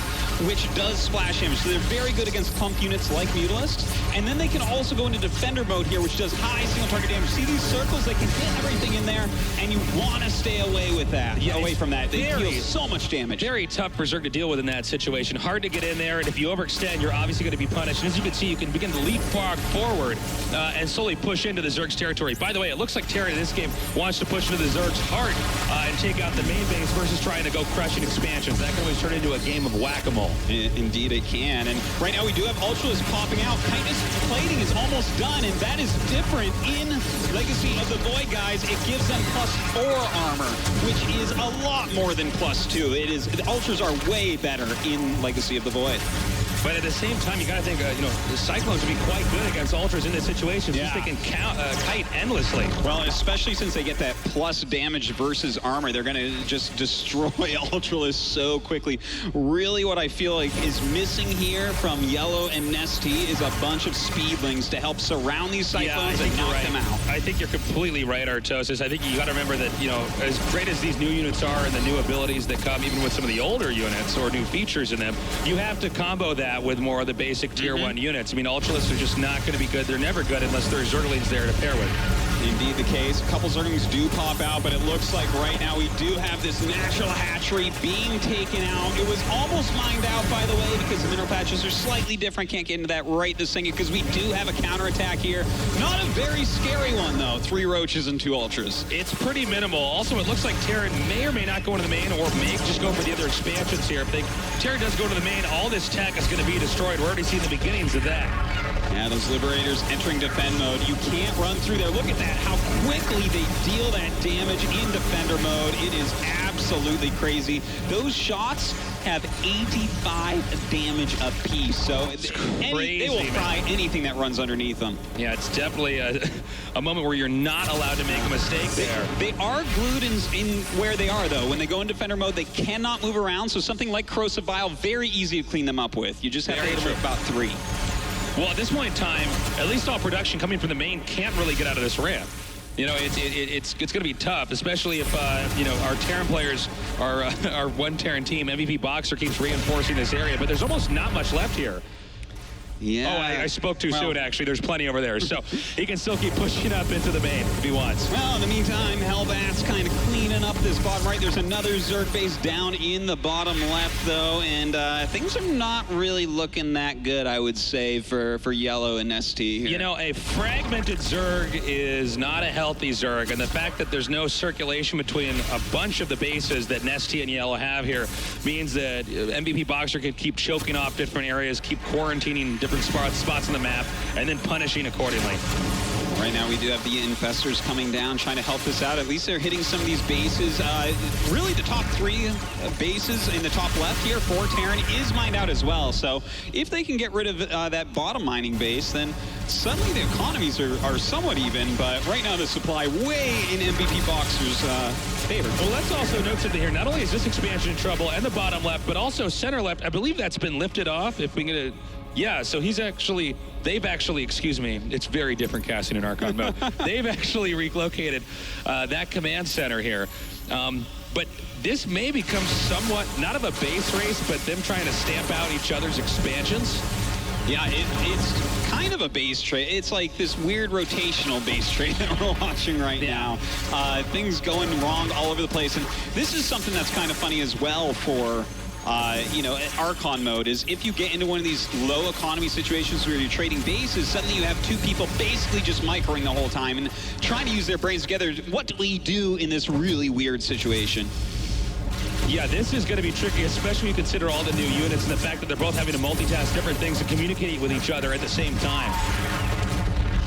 [SPEAKER 12] which does splash damage. So they're very good against pump units like Mutalisks. And then they can also go into defender mode here, which does high single target damage. See these circles? They can hit everything in there, and you want to stay away with that.
[SPEAKER 11] Yeah,
[SPEAKER 12] away from that. They deal so much damage.
[SPEAKER 11] Very tough for Zerg to deal with in that situation. Hard to get in there, and if you overextend, you're obviously going to be punished. And as you can see, you can begin to leapfrog forward and slowly push into the Zerg's territory. By the way, it looks like Terran in this game wants to push into the Zerg's heart and take out the main base versus trying to go crushing expansions. That can always turn into a game of whack-a-mole.
[SPEAKER 12] Indeed it can. And right now we do have Ultras popping out. Chitinous plating is almost done, and that is different in Legacy of the Void, guys. It gives them +4 armor, which is a lot more than +2. It is, the Ultras are way better in Legacy of the Void.
[SPEAKER 11] But at the same time, you got to think, you know, the Cyclones would be quite good against Ultras in this situation since they can kite endlessly.
[SPEAKER 12] Well, especially since they get that plus damage versus armor, they're going to just destroy Ultralisk so quickly. Really what I feel like is missing here from Yellow and NesTea is a bunch of Speedlings to help surround these Cyclones and knock them out.
[SPEAKER 11] I think you're completely right, Artosis. I think you got to remember that, you know, as great as these new units are and the new abilities that come even with some of the older units or new features in them, you have to combo that with more of the basic tier 1 units. I mean, Ultralisks are just not going to be good. They're never good unless there's Zerglings there to pair with.
[SPEAKER 12] Indeed the case. A couple Zerglings do pop out, but it looks like right now we do have this natural hatchery being taken out. It was almost mined out, by the way, because the mineral patches are slightly different. Can't get into that right this second because we do have a counterattack here. Not a very scary one, though. 3 Roaches and 2 Ultras.
[SPEAKER 11] It's pretty minimal. Also, it looks like Terran may or may not go into the main or may just go for the other expansions here. If Terran does go to the main, all this tech is going to be destroyed. We're already seeing the beginnings of that.
[SPEAKER 12] Yeah, those Liberators entering defend mode. You can't run through there. Look at that, how quickly they deal that damage in defender mode. It is absolutely crazy. Those shots have 85 damage apiece, so they will fry anything that runs underneath them.
[SPEAKER 11] Yeah, it's definitely a moment where you're not allowed to make a mistake there.
[SPEAKER 12] They are glued in where they are, though. When they go in defender mode, they cannot move around, so something like Corrosive Bile, very easy to clean them up with. You just have to hit them with about 3.
[SPEAKER 11] Well, at this point in time, at least all production coming from the main can't really get out of this ramp. You know, it's going to be tough, especially if, you know, our Terran players are our one Terran team. MVP Boxer keeps reinforcing this area, but there's almost not much left here.
[SPEAKER 12] Yeah.
[SPEAKER 11] Oh, I spoke too soon, actually. There's plenty over there. So he can still keep pushing up into the main if he wants.
[SPEAKER 12] Well, in the meantime, Hellbat's kind of cleaning up this bottom right. There's another Zerg base down in the bottom left, though, and things are not really looking that good, I would say, for Yellow and NesTea here.
[SPEAKER 11] You know, a fragmented Zerg is not a healthy Zerg, and the fact that there's no circulation between a bunch of the bases that NesTea and Yellow have here means that MVP Boxer can keep choking off different areas, keep quarantining different spots on the map, and then punishing accordingly.
[SPEAKER 12] Right now we do have the Infestors coming down, trying to help this out. At least they're hitting some of these bases. Really the top 3 bases in the top left here for Terran is mined out as well. So if they can get rid of that bottom mining base, then suddenly the economies are somewhat even. But right now the supply way in MVP Boxer's favor.
[SPEAKER 11] Well, let's also note something here. Not only is this expansion in trouble and the bottom left, but also center left. I believe that's been lifted off. If we get to... Yeah, so they've actually, excuse me, it's very different casting in Archon mode. They've actually relocated that command center here. But this may become somewhat, not of a base race, but them trying to stamp out each other's expansions.
[SPEAKER 12] Yeah, it's kind of a base trade. It's like this weird rotational base trade that we're watching right now. Things going wrong all over the place. And this is something that's kind of funny as well for... you know, Archon mode is if you get into one of these low economy situations where you're trading bases, suddenly you have 2 people basically just microing the whole time and trying to use their brains together. What do we do in this really weird situation?
[SPEAKER 11] Yeah, this is going to be tricky, especially when you consider all the new units and the fact that they're both having to multitask different things and communicate with each other at the same time.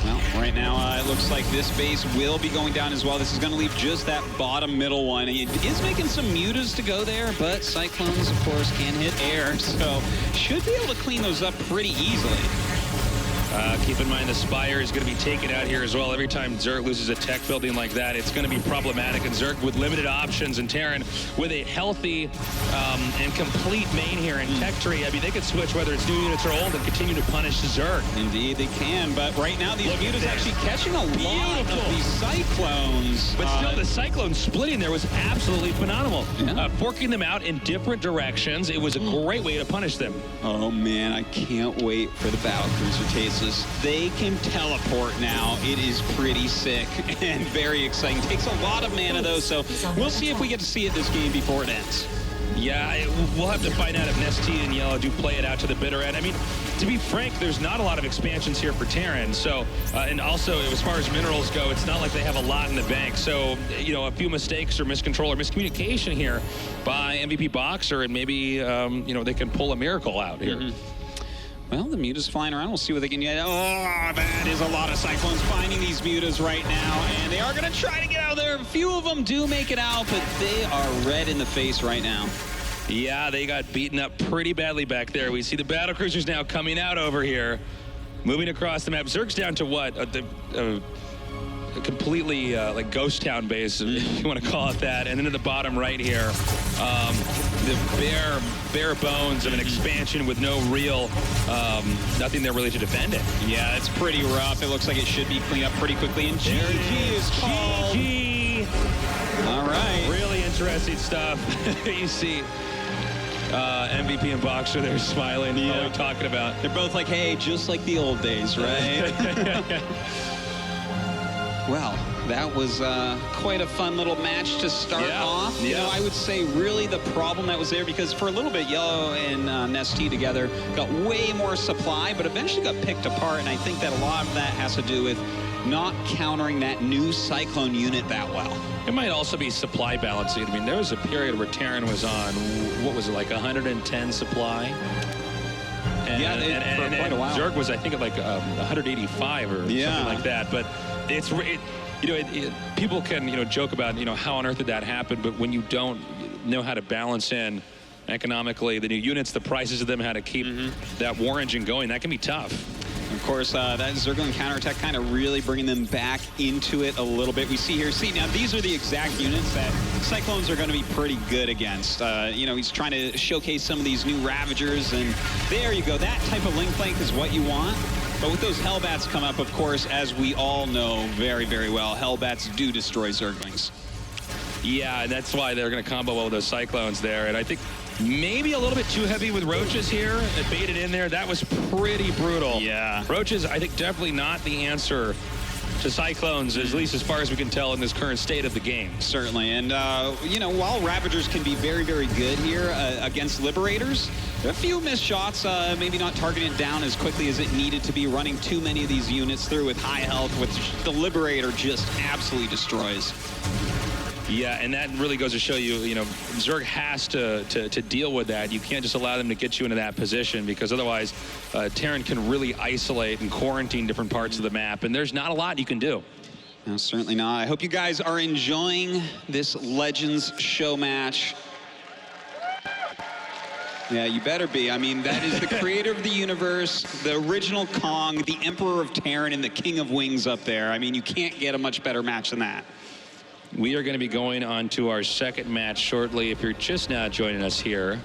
[SPEAKER 12] Well, right now it looks like this base will be going down as well. This is going to leave just that bottom middle one. It is making some mutas to go there, but Cyclones, of course, can hit air, so should be able to clean those up pretty easily.
[SPEAKER 11] Keep in mind the Spire is going to be taken out here as well. Every time Zerg loses a tech building like that, it's going to be problematic. And Zerg with limited options, and Terran with a healthy and complete main here in tech tree. I mean, they could switch whether it's new units or old and continue to punish Zerg.
[SPEAKER 12] Indeed, they can. But right now, these mutas actually catching a lot of these Cyclones.
[SPEAKER 11] But still, the Cyclone splitting there was absolutely phenomenal.
[SPEAKER 12] Yeah.
[SPEAKER 11] Forking them out in different directions. It was a great way to punish them.
[SPEAKER 12] Oh, man, I can't wait for the Battlecruiser Tasis. They can teleport now. It is pretty sick and very exciting. Takes a lot of mana, though, so we'll see if we get to see it this game before it ends.
[SPEAKER 11] Yeah, we'll have to find out if NesTea and Yellow do play it out to the bitter end. I mean, to be frank, there's not a lot of expansions here for Terran. So, and also, as far as minerals go, it's not like they have a lot in the bank. So, you know, a few mistakes or miscontrol or miscommunication here by MVP Boxer, and maybe, you know, they can pull a miracle out here.
[SPEAKER 12] Mm-hmm. Well, the mutas flying around. We'll see what they can get. Oh, that is a lot of Cyclones finding these mutas right now, and they are going to try to get out of there. A few of them do make it out, but they are red in the face right now.
[SPEAKER 11] Yeah, they got beaten up pretty badly back there. We see the battlecruisers now coming out over here, moving across the map. Zerg's down to what? A completely like ghost town base, if you want to call it that. And then at the bottom right here, the bare bones of an expansion with no real, nothing there really to defend it.
[SPEAKER 12] Yeah, it's pretty rough. It looks like it should be cleaned up pretty quickly. And GG is called.
[SPEAKER 11] GG.
[SPEAKER 12] All right.
[SPEAKER 11] Really interesting stuff. You see MVP and Boxer, they're smiling. Yeah. What are we talking about?
[SPEAKER 12] They're both like, hey, just like the old days, right? Well, that was quite a fun little match to start off. You know, I would say really the problem that was there, because for a little bit, Yellow and NesTea together got way more supply, but eventually got picked apart, and I think that a lot of that has to do with not countering that new Cyclone unit that well.
[SPEAKER 11] It might also be supply balancing. I mean, there was a period where Terran was on, what was it, like 110 supply?
[SPEAKER 12] And quite a while.
[SPEAKER 11] Zerg was, I think, at like 185 or something like that. But people can joke about how on earth did that happen, but when you don't know how to balance in economically the new units, the prices of them, how to keep that war engine going, that can be tough.
[SPEAKER 12] Of course, that Zergling counterattack kind of really bringing them back into it a little bit. We see here, now these are the exact units that Cyclones are going to be pretty good against. He's trying to showcase some of these new Ravagers, and there you go. That type of link flank is what you want. But with those Hellbats come up, of course, as we all know very, very well, Hellbats do destroy Zerglings.
[SPEAKER 11] Yeah, and that's why they're going to combo well with those Cyclones there. And I think maybe a little bit too heavy with Roaches here. It baited in there. That was pretty brutal.
[SPEAKER 12] Yeah.
[SPEAKER 11] Roaches, I think, definitely not the answer to Cyclones, at least as far as we can tell in this current state of the game.
[SPEAKER 12] Certainly. And, while Ravagers can be very, very good here against Liberators, there are a few missed shots, maybe not targeting it down as quickly as it needed to be, running too many of these units through with high health, which the Liberator just absolutely destroys.
[SPEAKER 11] Yeah, and that really goes to show you, Zerg has to deal with that. You can't just allow them to get you into that position, because otherwise Terran can really isolate and quarantine different parts of the map, and there's not a lot you can do.
[SPEAKER 12] No, certainly not. I hope you guys are enjoying this Legends show match. Yeah, you better be. I mean, that is the creator of the universe, the original Kong, the Emperor of Terran, and the King of Wings up there. I mean, you can't get a much better match than that.
[SPEAKER 11] We are going to be going on to our second match shortly. If you're just now joining us here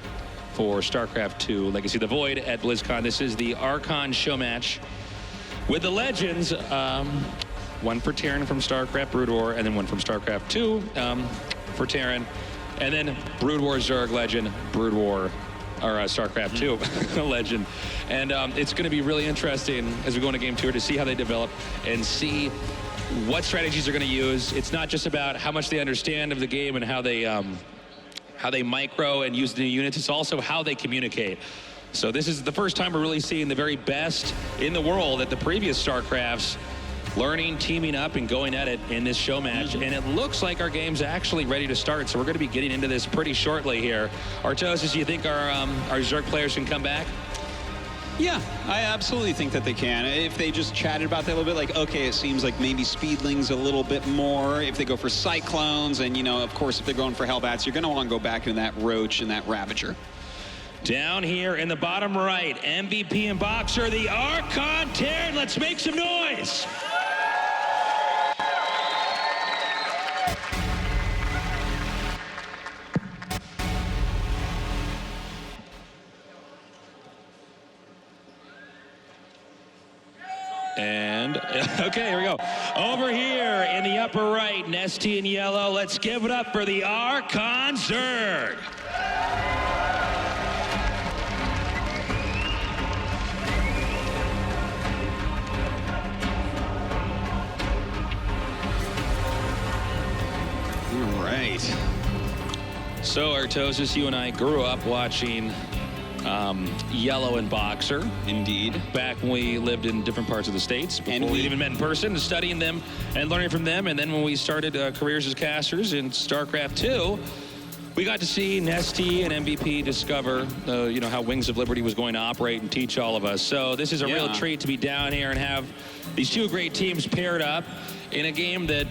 [SPEAKER 11] for StarCraft 2 Legacy of the Void at BlizzCon, this is the Archon show match with the Legends. One for Terran from StarCraft Brood War, and then one from StarCraft 2 for Terran, and then Brood War Zerg Legend, Brood War, or StarCraft 2 Legend. And it's going to be really interesting as we go into Game 2 to see how they develop and see what strategies they're going to use. It's not just about how much they understand of the game and how they micro and use the new units. It's also how they communicate. So this is the first time we're really seeing the very best in the world at the previous StarCrafts learning, teaming up, and going at it in this show match. And it looks like our game's actually ready to start, so we're going to be getting into this pretty shortly here. Artosis, do you think our Zerg players can come back?
[SPEAKER 12] Yeah, I absolutely think that they can. If they just chatted about that a little bit, like, okay, it seems like maybe Speedlings a little bit more. If they go for Cyclones, and, of course, if they're going for Hellbats, you're going to want to go back into that Roach and that Ravager.
[SPEAKER 11] Down here in the bottom right, MVP and Boxer, the Archon Terran. Let's make some noise. And, okay, here we go. Over here in the upper right, NesTea in yellow. Let's give it up for the Archon Zerg.
[SPEAKER 12] All right.
[SPEAKER 11] So, Artosis, you and I grew up watching Yellow and Boxer.
[SPEAKER 12] Indeed.
[SPEAKER 11] Back when we lived in different parts of the States, before we even met in person, studying them and learning from them. And then when we started careers as casters in StarCraft 2, we got to see NesTea and MVP discover, how Wings of Liberty was going to operate and teach all of us. So this is a real treat to be down here and have these two great teams paired up in a game that,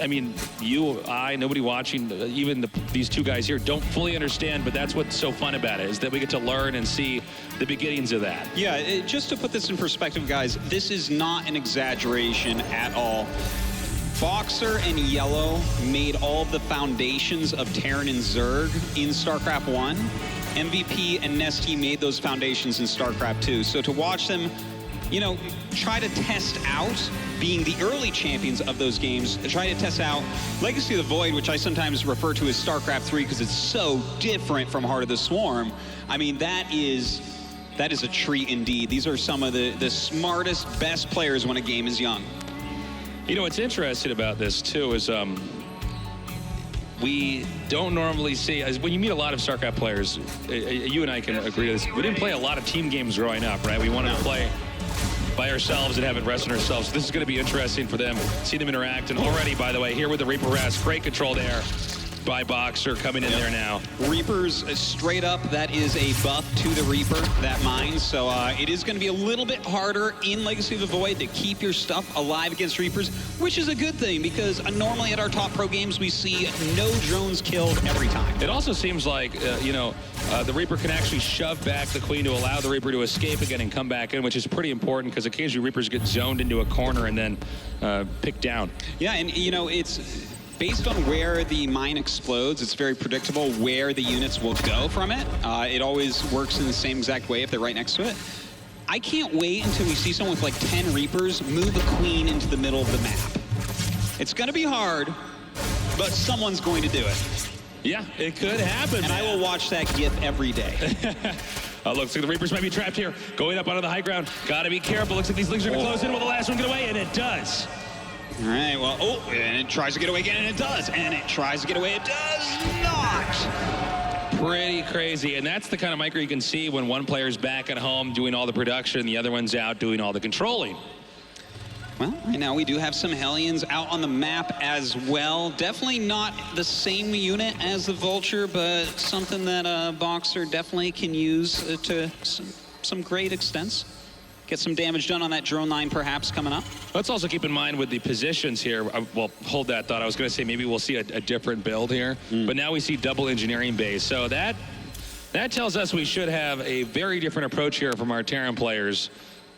[SPEAKER 11] I mean, you, I, nobody watching, even these two guys here don't fully understand, but that's what's so fun about it, is that we get to learn and see the beginnings of that.
[SPEAKER 12] Yeah, just to put this in perspective, guys, this is not an exaggeration at all. Boxer and Yellow made all of the foundations of Terran and Zerg in StarCraft 1. MVP and NesTea made those foundations in StarCraft 2. So to watch them, try to test out being the early champions of those games, try to test out Legacy of the Void, which I sometimes refer to as StarCraft 3 because it's so different from Heart of the Swarm. I mean, that is a treat indeed. These are some of the smartest, best players when a game is young.
[SPEAKER 11] What's interesting about this, too, is we don't normally see, when you meet a lot of StarCraft players, you and I can agree to this, we didn't play a lot of team games growing up, right? We wanted to play by ourselves and have it rest in ourselves. This is going to be interesting for them, see them interact. And already, by the way, here with the Reaper Rest, great control there by Boxer coming in there now.
[SPEAKER 12] Reapers, straight up, that is a buff to the Reaper, that mine. So it is going to be a little bit harder in Legacy of the Void to keep your stuff alive against Reapers, which is a good thing because normally at our top pro games we see no drones killed every time.
[SPEAKER 11] It also seems like, the Reaper can actually shove back the Queen to allow the Reaper to escape again and come back in, which is pretty important because occasionally Reapers get zoned into a corner and then picked down.
[SPEAKER 12] Yeah, and it's based on where the mine explodes, it's very predictable where the units will go from it. It always works in the same exact way if they're right next to it. I can't wait until we see someone with like 10 Reapers move a Queen into the middle of the map. It's going to be hard, but someone's going to do it.
[SPEAKER 11] Yeah, it could happen.
[SPEAKER 12] And I will watch that GIF every day.
[SPEAKER 11] Looks like the Reapers might be trapped here. Going up onto the high ground. Gotta be careful. Looks like these Lings are gonna close in. Will the last one get away? And it does.
[SPEAKER 12] All right, well, and it tries to get away again, and it does. And it tries to get away, it does not.
[SPEAKER 11] Pretty crazy. And that's the kind of micro you can see when one player's back at home doing all the production, the other one's out doing all the controlling.
[SPEAKER 12] Well, right now we do have some Hellions out on the map as well. Definitely not the same unit as the Vulture, but something that Boxer definitely can use to some great extents. Get some damage done on that drone line perhaps coming up.
[SPEAKER 11] Let's also keep in mind with the positions here, well, hold that thought. I was going to say maybe we'll see a different build here, but now we see double engineering base. So that tells us we should have a very different approach here from our Terran players,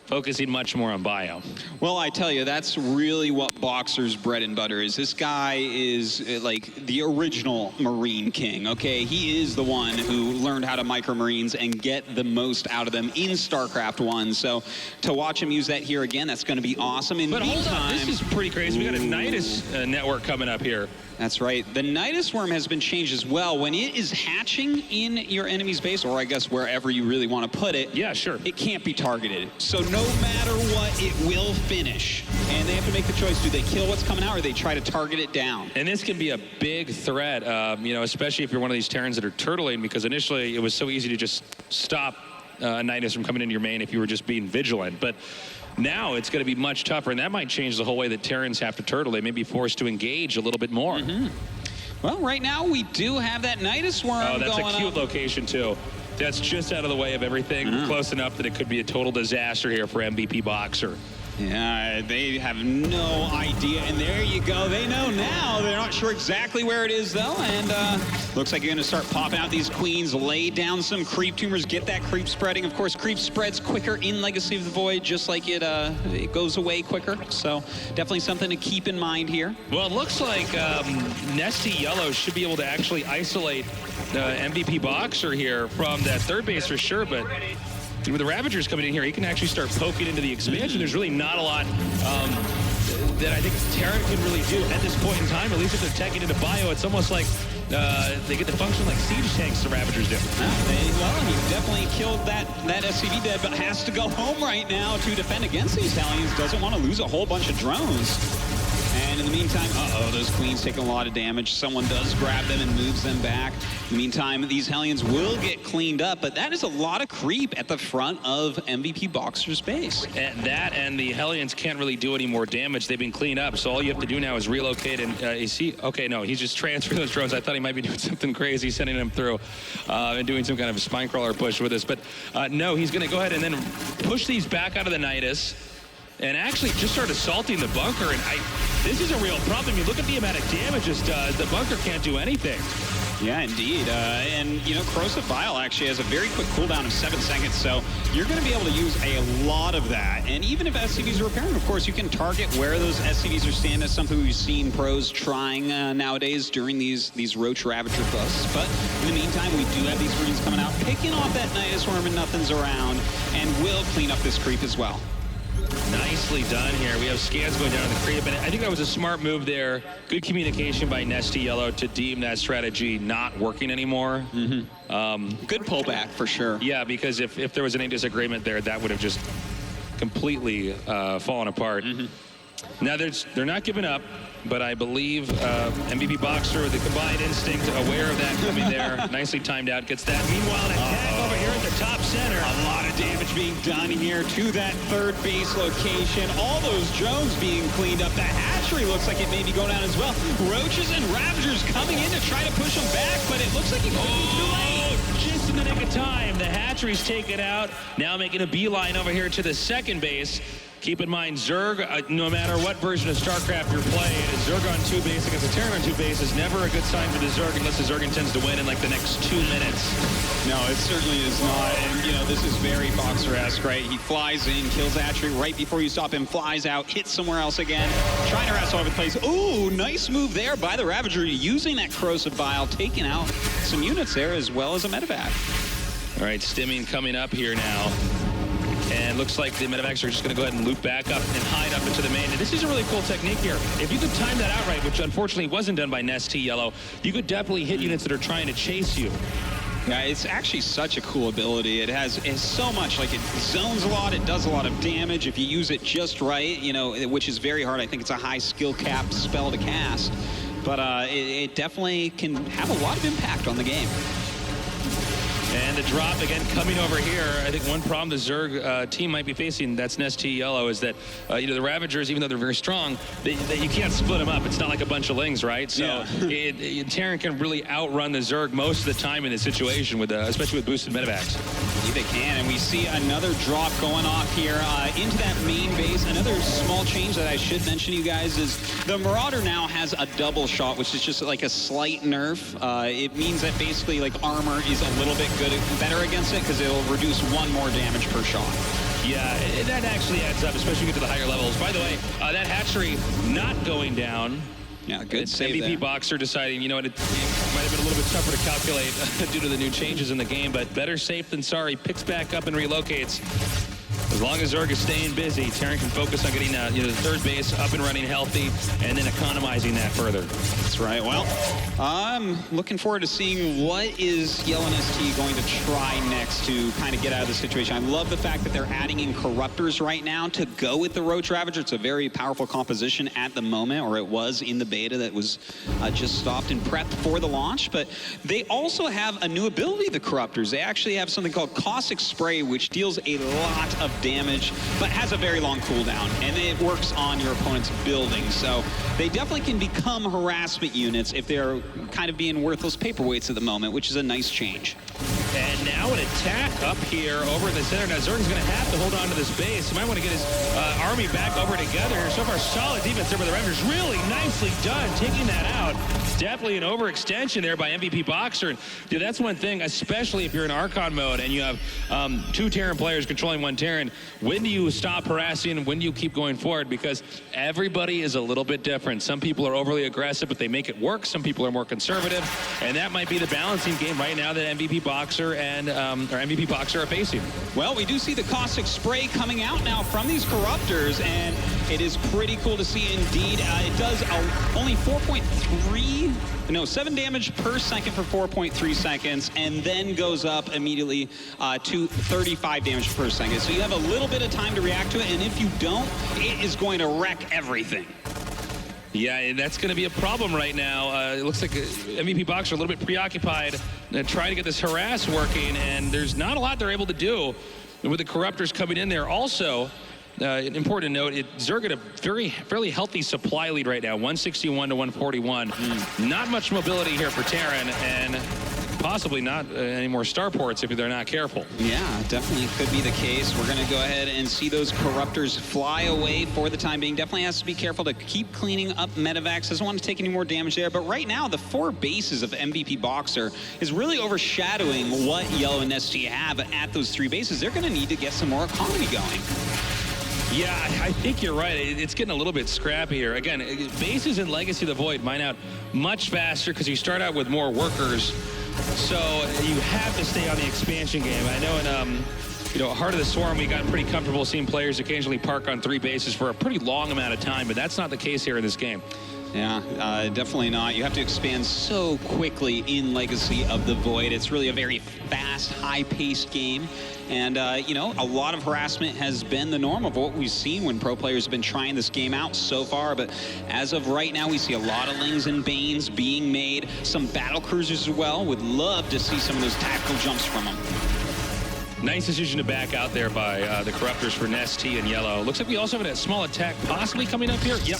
[SPEAKER 11] focusing much more on bio.
[SPEAKER 12] Well, I tell you, that's really what Boxer's bread and butter is. This guy is like the original Marine King, okay? He is the one who learned how to micro Marines and get the most out of them in StarCraft 1. So to watch him use that here again, that's going to be awesome.
[SPEAKER 11] But hold on, this is pretty crazy. We got a Nidus network coming up here.
[SPEAKER 12] That's right. The Nidus worm has been changed as well. When it is hatching in your enemy's base, or I guess wherever you really want to put it,
[SPEAKER 11] yeah, sure,
[SPEAKER 12] it can't be targeted. So no matter what, it will finish. And they have to make the choice. Do they kill what's coming out, or they try to target it down?
[SPEAKER 11] And this can be a big threat, especially if you're one of these Terrans that are turtling, because initially it was so easy to just stop a Nidus from coming into your main if you were just being vigilant. But now it's going to be much tougher, and that might change the whole way that Terrans have to turtle. They may be forced to engage a little bit more.
[SPEAKER 12] Well, right now we do have that Nidus worm going.
[SPEAKER 11] Oh, that's a cute location, too. That's just out of the way of everything, close enough that it could be a total disaster here for MVP Boxer.
[SPEAKER 12] Yeah, they have no idea, and there you go. They know now. They're not sure exactly where it is, though, and looks like you're going to start popping out these Queens, lay down some creep tumors, get that creep spreading. Of course, creep spreads quicker in Legacy of the Void, just like it goes away quicker, so definitely something to keep in mind here.
[SPEAKER 11] Well, it looks like NesTea Yellow should be able to actually isolate MVP Boxer here from that third base for sure, but with the Ravagers coming in here, he can actually start poking into the expansion. There's really not a lot that I think Terran can really do at this point in time, at least if they're teching into bio. It's almost like they get to function like siege tanks the Ravagers do.
[SPEAKER 12] Well, he definitely killed that SCV dead, but has to go home right now to defend against these Hellions. Doesn't want to lose a whole bunch of drones. And in the meantime, those Queens taking a lot of damage. Someone does grab them and moves them back. In the meantime, these Hellions will get cleaned up, but that is a lot of creep at the front of MVP Boxer's base.
[SPEAKER 11] And that and the Hellions can't really do any more damage. They've been cleaned up, so all you have to do now is relocate. And is he? Okay, no, he's just transferring those drones. I thought he might be doing something crazy, sending them through and doing some kind of a spine crawler push with us. But no, he's going to go ahead and then push these back out of the Nidus and actually just start assaulting the bunker. And this is a real problem. You look at the amount of damage this does. The bunker can't do anything.
[SPEAKER 12] Yeah, indeed. And, Corrosive Vial actually has a very quick cooldown of 7 seconds, so you're going to be able to use a lot of that. And even if SCVs are repairing, of course, you can target where those SCVs are standing. That's something we've seen pros trying nowadays during these Roach Ravager busts. But in the meantime, we do have these Marines coming out, picking off that Nidus Worm and nothing's around, and will clean up this creep as well.
[SPEAKER 11] Nicely done here. We have scans going down on the creep, and I think that was a smart move there. Good communication by NesTea Yellow to deem that strategy not working anymore.
[SPEAKER 12] Good pullback for sure.
[SPEAKER 11] Yeah, because if there was any disagreement there, that would have just completely fallen apart. Now they're not giving up, but I believe MVP Boxer with the combined instinct, aware of that coming there, nicely timed out, gets that. Meanwhile, an attack over here at the top center.
[SPEAKER 12] A lot of damage being done here to that third base location. All those drones being cleaned up. The hatch hatchery looks like it may be going down as well. Roaches and Ravagers coming in to try to push them back, but it looks like it could be too late.
[SPEAKER 11] Just in the nick of time, the hatchery's taken out. Now making a beeline over here to the second base. Keep in mind, Zerg, no matter what version of StarCraft you're playing, Zerg on 2 base against a Terran on 2 base is never a good sign for the Zerg unless the Zerg intends to win in like the next 2 minutes.
[SPEAKER 12] No, it certainly is not. And, you know, this is very Boxer-esque, right? He flies in, kills hatchery right before you stop him, flies out, hits somewhere else again, trying to harass all over the place. Ooh, nice move there by the Ravager, using that Corrosive Bile, taking out some units there as well as a medevac.
[SPEAKER 11] All right, stimming coming up here now. And looks like the medevacs are just going to go ahead and loop back up and hide up into the main. And this is a really cool technique here. If you could time that out right, which unfortunately wasn't done by NesTea Yellow, you could definitely hit units that are trying to chase you.
[SPEAKER 12] Yeah, it's actually such a cool ability. It's so much, like it zones a lot, it does a lot of damage if you use it just right, you know, which is very hard. I think it's a high skill cap spell to cast, but it definitely can have a lot of impact on the game.
[SPEAKER 11] And the drop again coming over here. I think one problem the Zerg team might be facing, that's NesTea Yellow, is that you know, the Ravagers, even though they're very strong, you can't split them up. It's not like a bunch of Lings, right? So yeah. Terran can really outrun the Zerg most of the time in this situation, with especially with boosted medevacs.
[SPEAKER 12] Yeah, they can, and we see another drop going off here into that main base. Another small change that I should mention to you guys is the Marauder now has a double shot, which is just like a slight nerf. It means that basically like armor is a little bit better against it because it'll reduce 1 more damage per shot.
[SPEAKER 11] Yeah, that actually adds up, especially when you get to the higher levels. By the way, that hatchery not going down.
[SPEAKER 12] Yeah, good save
[SPEAKER 11] MVP
[SPEAKER 12] there.
[SPEAKER 11] Boxer deciding, you know what, it might have been a little bit tougher to calculate due to the new changes in the game, but better safe than sorry. Picks back up and relocates. As long as Zerg is staying busy, Terran can focus on getting you know, the third base up and running healthy and then economizing that further.
[SPEAKER 12] That's right. Well, I'm looking forward to seeing what is Yellow NesTea going to try next to kind of get out of the situation. I love the fact that they're adding in Corruptors right now to go with the Roach Ravager. It's a very powerful composition at the moment, or it was in the beta that was just stopped and prepped for the launch. But they also have a new ability, the Corruptors. They actually have something called Caustic Spray, which deals a lot of damage, but has a very long cooldown, and it works on your opponent's building. So they definitely can become harassment units if they're kind of being worthless paperweights at the moment, which is a nice change.
[SPEAKER 11] And now an attack up here over in the center. Now Zerg's going to have to hold on to this base. He might want to get his army back over together here. So far, solid defense there by the Ravagers. Really nicely done, taking that out. Definitely an overextension there by MVP Boxer. And dude, that's one thing, especially if you're in Archon mode and you have 2 Terran players controlling 1 Terran. When do you stop harassing? When do you keep going forward? Because everybody is a little bit different. Some people are overly aggressive, but they make it work. Some people are more conservative. And that might be the balancing game right now that MVP Boxer and or MVP Boxer are facing.
[SPEAKER 12] Well, we do see the Caustic Spray coming out now from these Corruptors, and it is pretty cool to see indeed. It does only 7 damage per second for 4.3 seconds, and then goes up immediately to 35 damage per second. So you have a little bit of time to react to it, and if you don't, it is going to wreck everything.
[SPEAKER 11] Yeah, and that's going to be a problem right now. It looks like MVP Boxer a little bit preoccupied trying to get this harass working, and there's not a lot they're able to do with the Corruptors coming in there. Also, important to note, Zerg at a fairly healthy supply lead right now, 161 to 141. Not much mobility here for Terran, and possibly not any more starports if they're not careful.
[SPEAKER 12] Yeah, definitely could be the case. We're going to go ahead and see those Corruptors fly away for the time being. Definitely has to be careful to keep cleaning up medevacs. Doesn't want to take any more damage there. But right now, the 4 bases of MVP Boxer is really overshadowing what Yellow and NesTea have at those 3 bases. They're going to need to get some more economy going.
[SPEAKER 11] Yeah, I think you're right. It's getting a little bit scrappy here. Again, bases in Legacy of the Void mine out much faster because you start out with more workers. So you have to stay on the expansion game. I know in Heart of the Swarm, we got pretty comfortable seeing players occasionally park on 3 bases for a pretty long amount of time, but that's not the case here in this game.
[SPEAKER 12] Yeah, definitely not. You have to expand so quickly in Legacy of the Void. It's really a very fast, high-paced game. And, a lot of harassment has been the norm of what we've seen when pro players have been trying this game out so far. But as of right now, we see a lot of Lings and Banes being made. Some battle cruisers as well. Would love to see some of those tactical jumps from them.
[SPEAKER 11] Nice decision to back out there by the Corruptors for NesTea and Yellow. Looks like we also have a small attack possibly coming up here. Yep.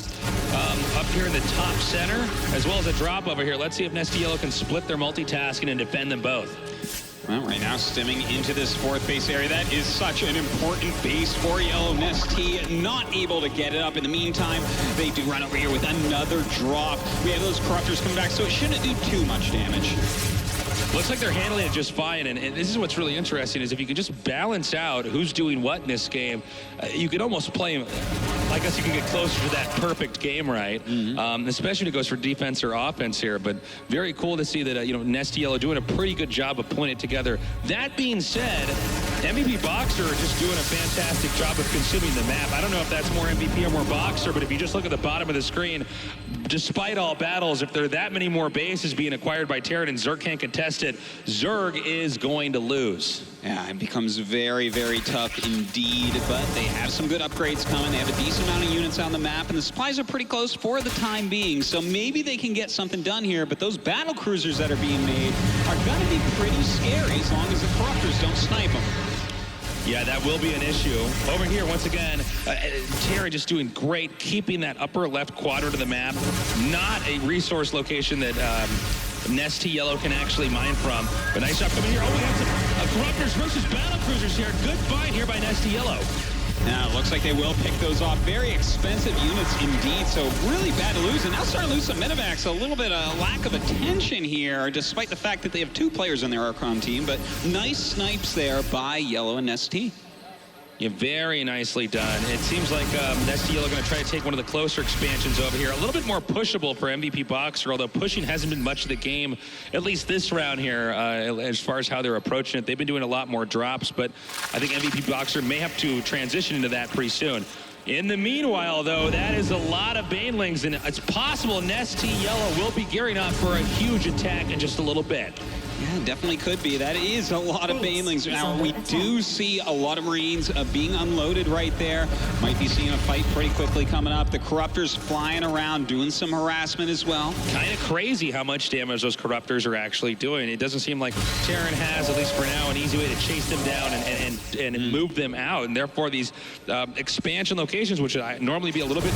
[SPEAKER 11] Up here in the top center, as well as a drop over here. Let's see if NesTea Yellow can split their multitasking and defend them both.
[SPEAKER 12] Well, right now, stimming into this fourth base area. That is such an important base for Yellow. NesTea not able to get it up. In the meantime, they do run over here with another drop. We have those Corruptors coming back, so it shouldn't do too much damage.
[SPEAKER 11] Looks like they're handling it just fine, and this is what's really interesting, is if you can just balance out who's doing what in this game, you could almost play, I guess you can get closer to that perfect game, right? Especially when it goes for defense or offense here, but very cool to see that, NesTea Yellow doing a pretty good job of putting it together. That being said, MVP Boxer are just doing a fantastic job of consuming the map. I don't know if that's more MVP or more Boxer, but if you just look at the bottom of the screen, despite all battles, if there are that many more bases being acquired by Terran and Zerg can't contest it, Zerg is going to lose.
[SPEAKER 12] Yeah, it becomes very, very tough indeed, but they have some good upgrades coming. They have a decent amount of units on the map, and the supplies are pretty close for the time being, so maybe they can get something done here, but those battle cruisers that are being made are going to be pretty scary as long as the Corruptors don't snipe them.
[SPEAKER 11] Yeah, that will be an issue. Over here, once again, Terry just doing great, keeping that upper left quadrant of the map. Not a resource location that NesTea Yellow can actually mine from. But nice job coming here. Oh, we have some Corruptors versus Battlecruisers here. Good fight here by NesTea Yellow.
[SPEAKER 12] Now, it looks like they will pick those off. Very expensive units indeed, so really bad to lose. And now starting to lose some Medivacs. A little bit of lack of attention here, despite the fact that they have 2 players on their Archon team. But nice snipes there by Yellow and NesTea.
[SPEAKER 11] Yeah, very nicely done. It seems like NesTea Yellow going to try to take one of the closer expansions over here. A little bit more pushable for MVP Boxer, although pushing hasn't been much of the game, at least this round here, as far as how they're approaching it. They've been doing a lot more drops, but I think MVP Boxer may have to transition into that pretty soon. In the meanwhile, though, that is a lot of Banelings, and it's possible NesTea Yellow will be gearing up for a huge attack in just a little bit.
[SPEAKER 12] Yeah, definitely could be. That is a lot of Banelings. Now, we do see a lot of Marines being unloaded right there. Might be seeing a fight pretty quickly coming up. The Corruptors flying around, doing some harassment as well.
[SPEAKER 11] Kind of crazy how much damage those Corruptors are actually doing. It doesn't seem like Terran has, at least for now, an easy way to chase them down and move them out. And therefore, these expansion locations, which would normally be a little bit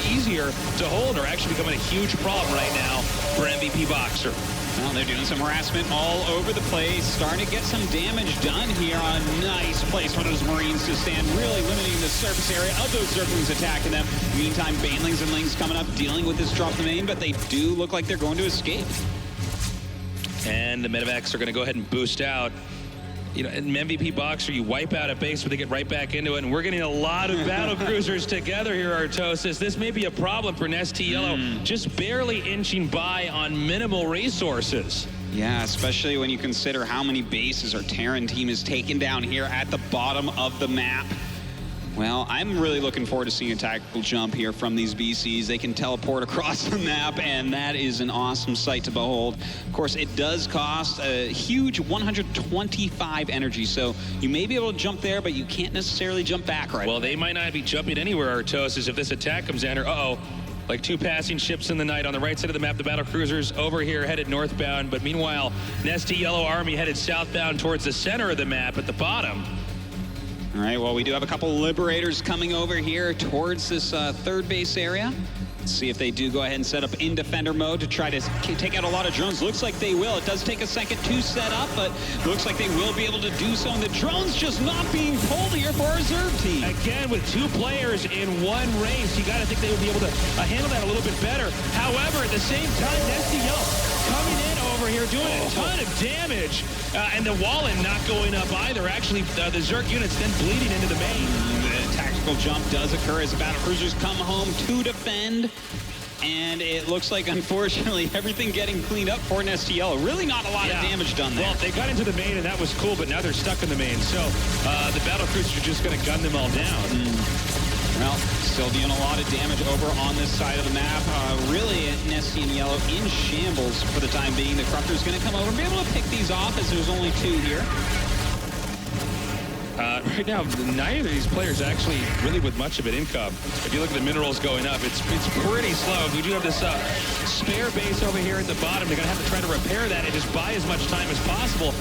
[SPEAKER 11] easier to hold, are actually becoming a huge problem right now for MVP Boxer.
[SPEAKER 12] Well, they're doing some harassment all over the place, starting to get some damage done here on a nice place for those Marines to stand, really limiting the surface area of those Zerglings attacking them. Meantime, Banelings and Lings coming up, dealing with this drop in the main, but they do look like they're going to escape.
[SPEAKER 11] And the Medivacs are going to go ahead and boost out. In MVP Boxer, you wipe out a base, but they get right back into it, and we're getting a lot of battle cruisers together here, Artosis. This may be a problem for NesTea Yellow, just barely inching by on minimal resources.
[SPEAKER 12] Yeah, especially when you consider how many bases our Terran team is taking down here at the bottom of the map. Well, I'm really looking forward to seeing a tactical jump here from these BCs. They can teleport across the map, and that is an awesome sight to behold. Of course, it does cost a huge 125 energy, so you may be able to jump there, but you can't necessarily jump back right
[SPEAKER 11] Well, they might not be jumping anywhere, Artosis, if this attack comes in. Uh-oh. Like 2 passing ships in the night. On the right side of the map, the battle cruisers over here headed northbound, but meanwhile, NesTea Yellow Army headed southbound towards the center of the map at the bottom.
[SPEAKER 12] All right, well, we do have a couple Liberators coming over here towards this third base area. Let's see if they do go ahead and set up in defender mode to try to take out a lot of drones. Looks like they will. It does take a second to set up, but looks like they will be able to do so. And the drone's just not being pulled here for our Zerg team.
[SPEAKER 11] Again, with 2 players in one race, you got to think they would be able to handle that a little bit better. However, at the same time, NesTea Yellow coming in over here, doing a ton of damage. And the Wallen not going up either. Actually, the Zerg units then bleeding into the main.
[SPEAKER 12] The tactical jump does occur as the battle cruisers come home to defend. And it looks like, unfortunately, everything getting cleaned up for NesTea Yellow. Really not a lot of damage done there.
[SPEAKER 11] Well, they got into the main, and that was cool, but now they're stuck in the main. So the battle cruisers are just going to gun them all down.
[SPEAKER 12] Well, still doing a lot of damage over on this side of the map. Really, NesTea and Yellow in shambles for the time being. The Corruptor's going to come over and be able to pick these off, as there's only 2 here.
[SPEAKER 11] Right now, neither of these players actually really with much of an income. If you look at the minerals going up, it's pretty slow. We do have this spare base over here at the bottom. They're going to have to try to repair that and just buy as much time as possible.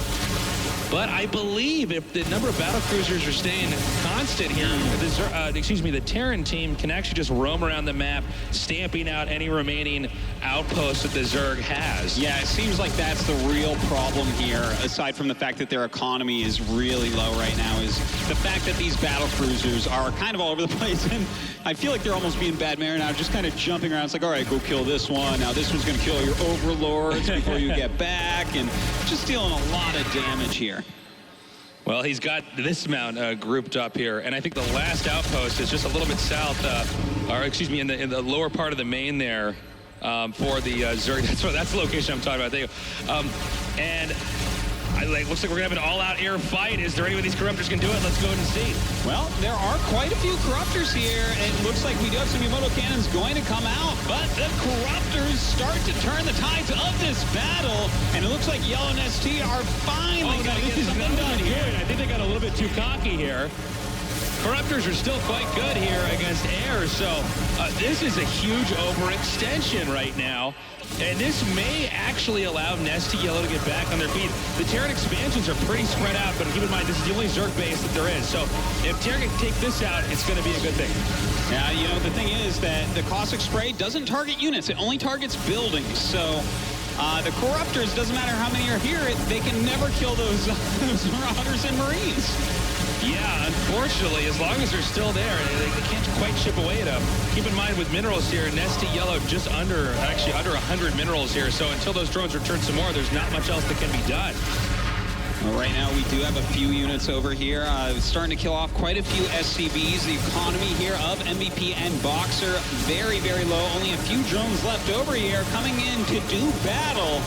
[SPEAKER 11] But I believe if the number of battle cruisers are staying constant here, the Terran team can actually just roam around the map, stamping out any remaining outposts that the Zerg has.
[SPEAKER 12] Yeah, it seems like that's the real problem here, aside from the fact that their economy is really low right now, is the fact that these battle cruisers are kind of all over the place. And I feel like they're almost being bad mare now, just kind of jumping around. It's like, all right, go kill this one. Now this one's going to kill your overlords before you get back, and just dealing a lot of damage here.
[SPEAKER 11] Well, he's got this amount grouped up here, and I think the last outpost is just a little bit south, or excuse me, in the lower part of the main there for the Zerg. That's the location I'm talking about. There you go. And looks like we're gonna have an all-out air fight. Is there any way these corruptors can do it? Let's go ahead and see.
[SPEAKER 12] Well, there are quite a few corruptors here, and it looks like we do have some Yamato cannons going to come out, but the corruptors start to turn the tides of this battle, and it looks like Yellow and NesTea are finally going to get something done here.
[SPEAKER 11] I think they got a little bit too cocky here. Corruptors are still quite good here against air, so this is a huge overextension right now. And this may actually allow NesTea Yellow to get back on their feet. The Terran expansions are pretty spread out, but keep in mind, this is the only Zerg base that there is. So if Terran can take this out, it's going to be a good thing.
[SPEAKER 12] Yeah, you know, the thing is that the Caustic Spray doesn't target units. It only targets buildings. So the Corruptors, doesn't matter how many are here, they can never kill those Marauders and Marines.
[SPEAKER 11] Yeah, unfortunately, as long as they're still there, they can't quite chip away at them. Keep in mind with minerals here, NesTea Yellow just under 100 minerals here. So until those drones return some more, there's not much else that can be done.
[SPEAKER 12] Well, right now, we do have a few units over here. Starting to kill off quite a few SCVs. The economy here of MVP and Boxer, very, very low. Only a few drones left over here coming in to do battle.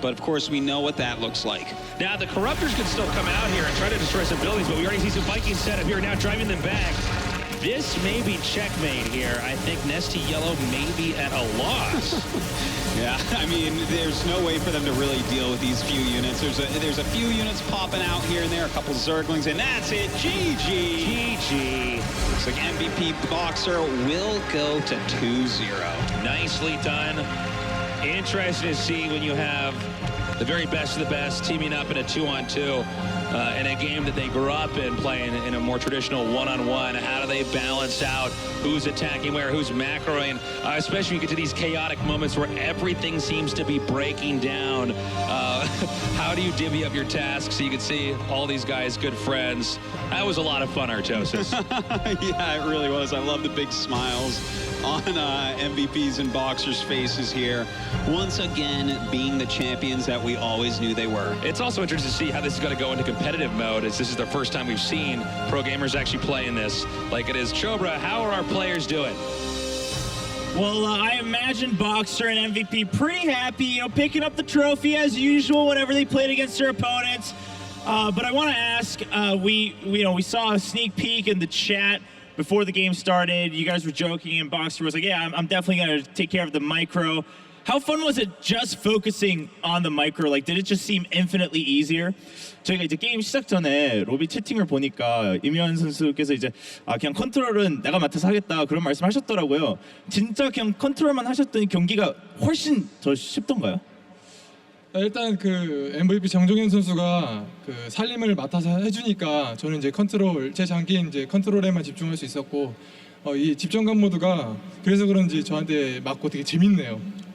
[SPEAKER 12] But, of course, we know what that looks like.
[SPEAKER 11] Now, the Corruptors can still come out here and try to destroy some buildings, but we already see some Vikings set up here now, driving them back. This may be checkmate here. I think NesTea Yellow may be at a loss.
[SPEAKER 12] Yeah, I mean, there's no way for them to really deal with these few units. There's a few units popping out here and there, a couple Zerglings, and that's it. GG.
[SPEAKER 11] GG.
[SPEAKER 12] Looks like MVP Boxer will go to 2-0.
[SPEAKER 11] Nicely done. Interesting to see when you have the very best of the best teaming up in a 2-on-2 in a game that they grew up in, playing in a more traditional 1-on-1. How do they balance out who's attacking where, who's macroing, especially when you get to these chaotic moments where everything seems to be breaking down. How do you divvy up your tasks so you can see all these guys good friends? That was a lot of fun, Artosis.
[SPEAKER 12] Yeah, it really was. I love the big smiles on MVPs and Boxers' faces here. Once again, being the champions that we always knew they were.
[SPEAKER 11] It's also interesting to see how this is going to go into competitive mode, as this is the first time we've seen pro gamers actually playing this like it is. Chobra, how are our players doing?
[SPEAKER 1] Well, I imagine Boxer and MVP pretty happy, you know, picking up the trophy as usual whenever they played against their opponents. But I want to ask, we saw a sneak peek in the chat before the game started. You guys were joking, and Boxer was like, yeah, I'm definitely going to take care of the micro. How fun was it just focusing on the micro? Like, did it just seem infinitely easier? 저희가 이제 게임 시작 전에 로비 채팅을 보니까 임현 선수께서 이제 그냥 컨트롤은 내가 맡아서 하겠다 그런 말씀하셨더라고요. 진짜 그냥 컨트롤만 하셨더니 경기가 훨씬 더 쉽던가요?
[SPEAKER 3] 일단 그 MVP 정종현 선수가 그 살림을 맡아서 해주니까 저는 이제 컨트롤, 제 장기인 이제 컨트롤에만 집중할 수 있었고 이 집중감 모드가 그래서 그런지 저한테 맞고 되게 재밌네요.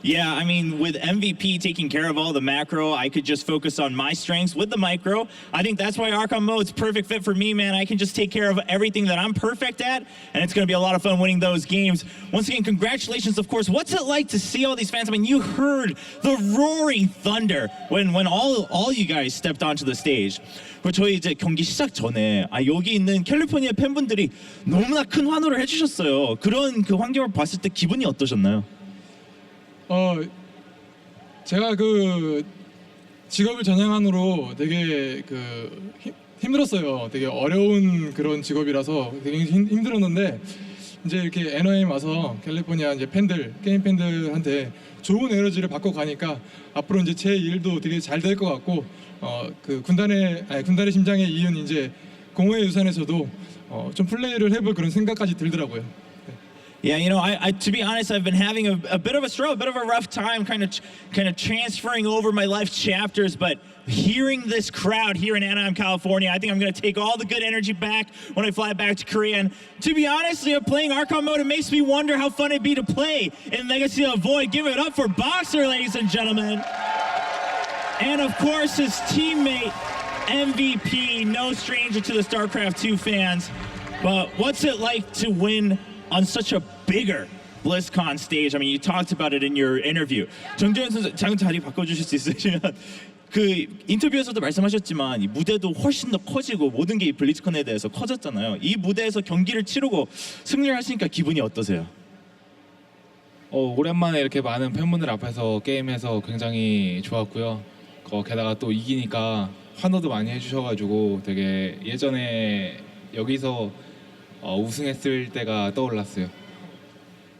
[SPEAKER 1] Yeah, I mean, with MVP taking care of all the macro, I could just focus on my strengths with the micro. I think that's why Archon mode's perfect fit for me, man. I can just take care of everything that I'm perfect at, and it's going to be a lot of fun winning those games. Once again, congratulations, of course. What's it like to see all these fans? I mean, you heard the roaring thunder when all you guys stepped onto the stage. 저희 이제 경기 시작 전에 여기 있는 캘리포니아 팬분들이 너무나 큰 환호를 해주셨어요. 그런 그 환경을 봤을 때 기분이 어떠셨나요?
[SPEAKER 3] 제가 그 직업을 전향한으로 되게 그 힘들었어요. 되게 어려운 그런 직업이라서 되게 힘들었는데 이제 이렇게 NOM 와서 캘리포니아 이제 팬들, 게임 팬들한테 좋은 에너지를 받고 가니까 앞으로 이제 제 일도 되게 잘 될 것 같고 그 군단의 심장에 이은 이제 공허의 유산에서도 좀 플레이를 해볼 그런 생각까지 들더라고요.
[SPEAKER 1] Yeah, you know, I to be honest, I've been having a bit of a struggle, a bit of a rough time kind of transferring over my life chapters, but hearing this crowd here in Anaheim, California, I think I'm going to take all the good energy back when I fly back to Korea. And to be honest, playing Archon mode, it makes me wonder how fun it'd be to play in Legacy of Void. Give it up for Boxer, ladies and gentlemen. And of course, his teammate, MVP, no stranger to the StarCraft 2 fans. But what's it like to win on such a bigger BlizzCon stage? I mean, you talked about it in your interview. 정재현 선수, 잠깐 자리 바꿔주실 수 있으시면 그 인터뷰에서도 말씀하셨지만 이 무대도 훨씬 더 커지고 모든 게 이 블리즈컨에 대해서 커졌잖아요. 이 무대에서 경기를 치르고 승리를 하시니까 기분이 어떠세요?
[SPEAKER 2] 오랜만에 이렇게 많은 팬분들 앞에서 게임해서 굉장히 좋았고요. 게다가 또 이기니까 환호도 많이 해주셔가지고 되게 예전에 여기서 우승했을 때가 떠올랐어요.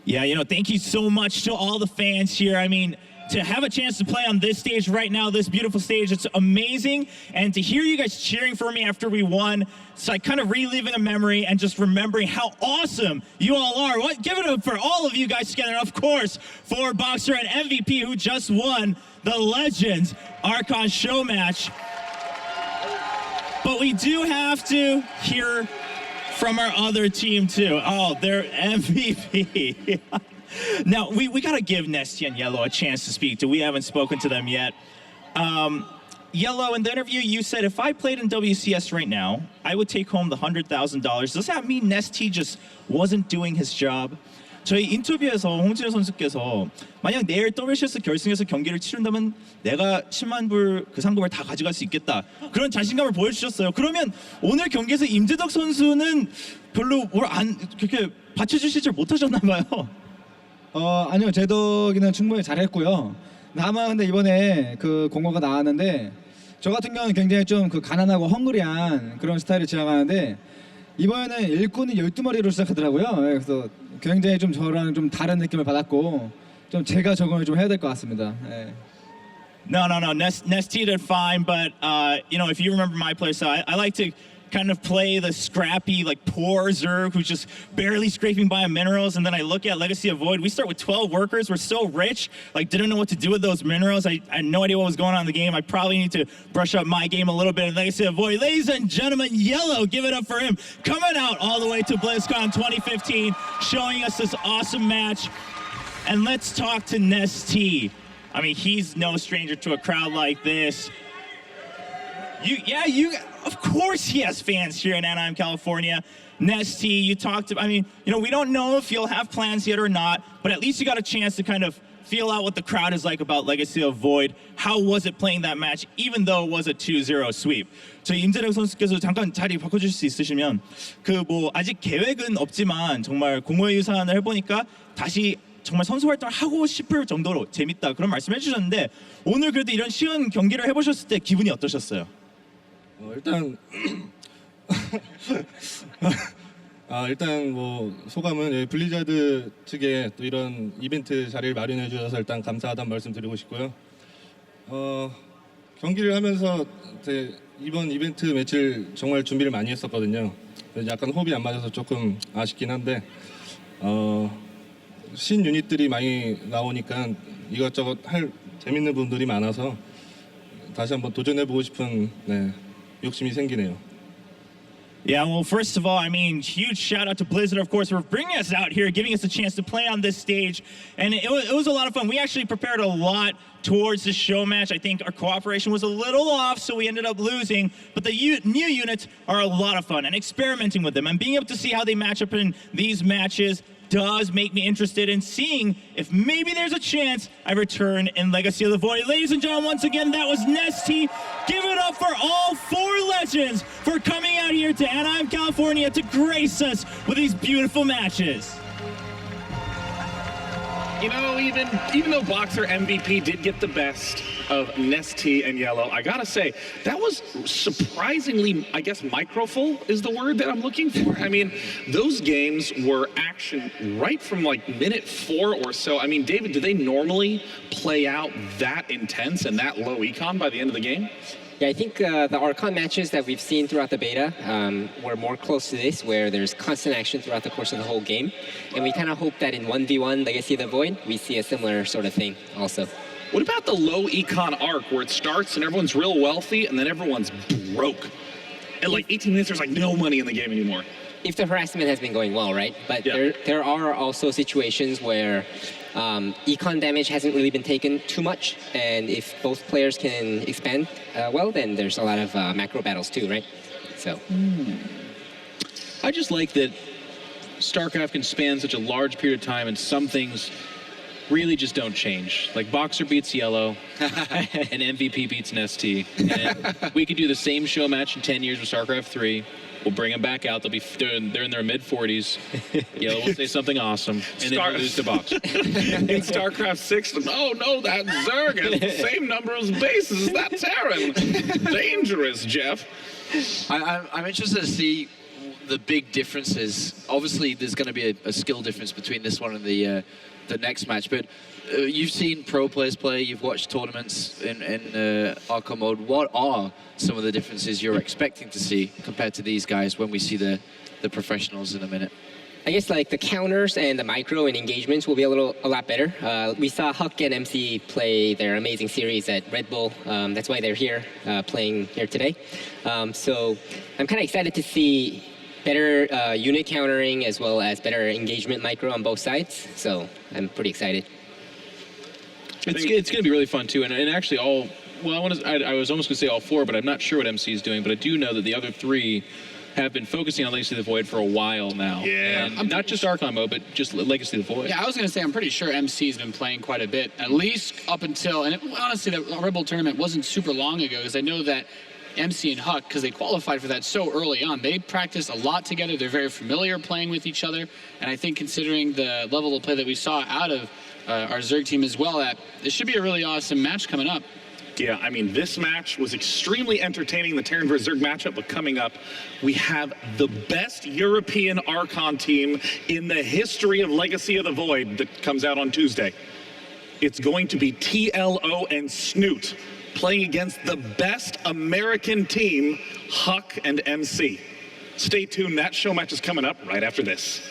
[SPEAKER 1] Yeah, thank you so much to all the fans here. I mean, to have a chance to play on this stage right now, this beautiful stage, it's amazing. And to hear you guys cheering for me after we won, it's like kind of reliving a memory and just remembering how awesome you all are. Give it up for all of you guys together. And of course, for Boxer and MVP who just won the Legends Archon show match. But we do have to hear from our other team too. Oh, they're MVP. Now, we got to give NesTea and Yellow a chance to speak to. We haven't spoken to them yet. Yellow, in the interview, you said, if I played in WCS right now, I would take home the $100,000. Does that mean NesTea just wasn't doing his job? 저희 인터뷰에서 홍진호 선수께서 만약 내일 WCS 결승에서 경기를 치른다면 내가 10만 불 그 상금을 다 가져갈 수 있겠다. 그런 자신감을 보여주셨어요. 그러면 오늘 경기에서 임재덕 선수는 별로 그렇게 받쳐주시질 못하셨나 봐요.
[SPEAKER 9] 아니요, 제덕이는 충분히 잘했고요. 다만 근데 이번에 그 공고가 나왔는데 저 같은 경우는 굉장히 좀 그 가난하고 헝그리한 그런 스타일을 지향하는데 이번에는 일꾼이 12마리로 시작하더라고요. 그래서 굉장히 좀 저랑 좀 다른 느낌을 받았고 좀 제가 적응을 좀 해야 될 것 같습니다. 네.
[SPEAKER 1] No. NesTea did fine, but if you remember my play style, I like to kind of play the scrappy, like poor Zerg who's just barely scraping by on minerals. And then I look at Legacy of Void. We start with 12 workers. We're so rich, like didn't know what to do with those minerals. I had no idea what was going on in the game. I probably need to brush up my game a little bit in Legacy of Void. Ladies and gentlemen, Yellow, give it up for him. Coming out all the way to BlizzCon 2015, showing us this awesome match. And let's talk to NesTea. I mean, he's no stranger to a crowd like this. Of course he has fans here in Anaheim, California. NesTea, you talked about, we don't know if you'll have plans yet or not, but at least you got a chance to kind of feel out what the crowd is like about Legacy of Void. How was it playing that match, even though it was a 2-0 sweep? 저희 임재덕 선수께서 잠깐 자리 바꿔주실 수 있으시면 아직 계획은 없지만 정말 공허의 유산을 해보니까 다시 정말 선수 활동을 하고 싶을 정도로 재밌다 그런 말씀해 주셨는데 오늘 그래도 이런 쉬운 경기를 해보셨을 때 기분이 어떠셨어요?
[SPEAKER 10] 일단 뭐 소감은 블리자드 측에 또 이런 이벤트 자리를 마련해 주셔서 일단 감사하다는 말씀 드리고 싶고요. 경기를 하면서 이번 이벤트 매치를 정말 준비를 많이 했었거든요. 약간 호흡이 안 맞아서 조금 아쉽긴 한데 신 유닛들이 많이 나오니까 이것저것 할 재밌는 분들이 많아서 다시 한번 도전해 보고 싶은 욕심이 생기네요.
[SPEAKER 1] Yeah, well, first of all, huge shout out to Blizzard, of course, for bringing us out here, giving us a chance to play on this stage. And it was a lot of fun. We actually prepared a lot towards this show match. I think our cooperation was a little off, so we ended up losing. But the new units are a lot of fun, and experimenting with them and being able to see how they match up in these matches does make me interested in seeing if maybe there's a chance I return in Legacy of the Void. Ladies and gentlemen, once again, that was NesTea. Give it up for all 4 legends for coming out here to Anaheim, California to grace us with these beautiful matches.
[SPEAKER 4] Even though Boxer MVP did get the best of NesTea and Yellow, I gotta say, that was surprisingly, I guess, micro-full is the word that I'm looking for. Those games were action right from minute 4 or so. David, do they normally play out that intense and that low econ by the end of the game?
[SPEAKER 5] Yeah, I think the Archon matches that we've seen throughout the beta were more close to this, where there's constant action throughout the course of the whole game. And we kind of hope that in 1v1 Legacy of the Void, we see a similar sort of thing also.
[SPEAKER 4] What about the low econ arc where it starts and everyone's real wealthy and then everyone's broke? At like 18 minutes, there's like no money in the game anymore.
[SPEAKER 5] If the harassment has been going well, right? But there are also situations where econ damage hasn't really been taken too much, and if both players can expand well, then there's a lot of macro battles too, right? So.
[SPEAKER 6] I just like that StarCraft can span such a large period of time, and some things really just don't change. Like Boxer beats Yellow, and MVP beats NesTea. And we could do the same show match in 10 years with StarCraft 3. We'll bring them back out. They're in their mid-40s. Yellow will say something awesome, and then we'll lose to Boxer.
[SPEAKER 4] In StarCraft 6, oh no, that Zerg has the same number of bases as that Terran. Dangerous, Jeff.
[SPEAKER 8] I'm interested to see the big differences. Obviously, there's going to be a skill difference between this one and the next match, but you've seen pro players play, you've watched tournaments in Arco mode. What are some of the differences you're expecting to see compared to these guys when we see the professionals in a minute?
[SPEAKER 5] I guess like the counters and the micro and engagements will be a lot better. We saw Huck and MC play their amazing series at Red Bull. That's why they're here, playing here today. So I'm kind of excited to see better unit countering as well as better engagement micro on both sides. So I'm pretty excited.
[SPEAKER 6] It's going to be really fun too, and actually I was almost going to say all four, but I'm not sure what MC is doing. But I do know that the other three have been focusing on Legacy of the Void for a while now.
[SPEAKER 4] Yeah.
[SPEAKER 6] And not just Archon mode, but just Legacy of the Void.
[SPEAKER 7] Yeah, I was going to say, I'm pretty sure MC's been playing quite a bit, at least up until, and honestly, the Red Bull tournament wasn't super long ago, because I know that MC and Huck, because they qualified for that so early on, they practiced a lot together. They're very familiar playing with each other. And I think considering the level of play that we saw out of our Zerg team as well, that this should be a really awesome match coming up.
[SPEAKER 4] Yeah, I mean, this match was extremely entertaining, the Terran vs. Zerg matchup, but coming up, we have the best European Archon team in the history of Legacy of the Void that comes out on Tuesday. It's going to be TLO and Snoot playing against the best American team, Huck and MC. Stay tuned, that show match is coming up right after this.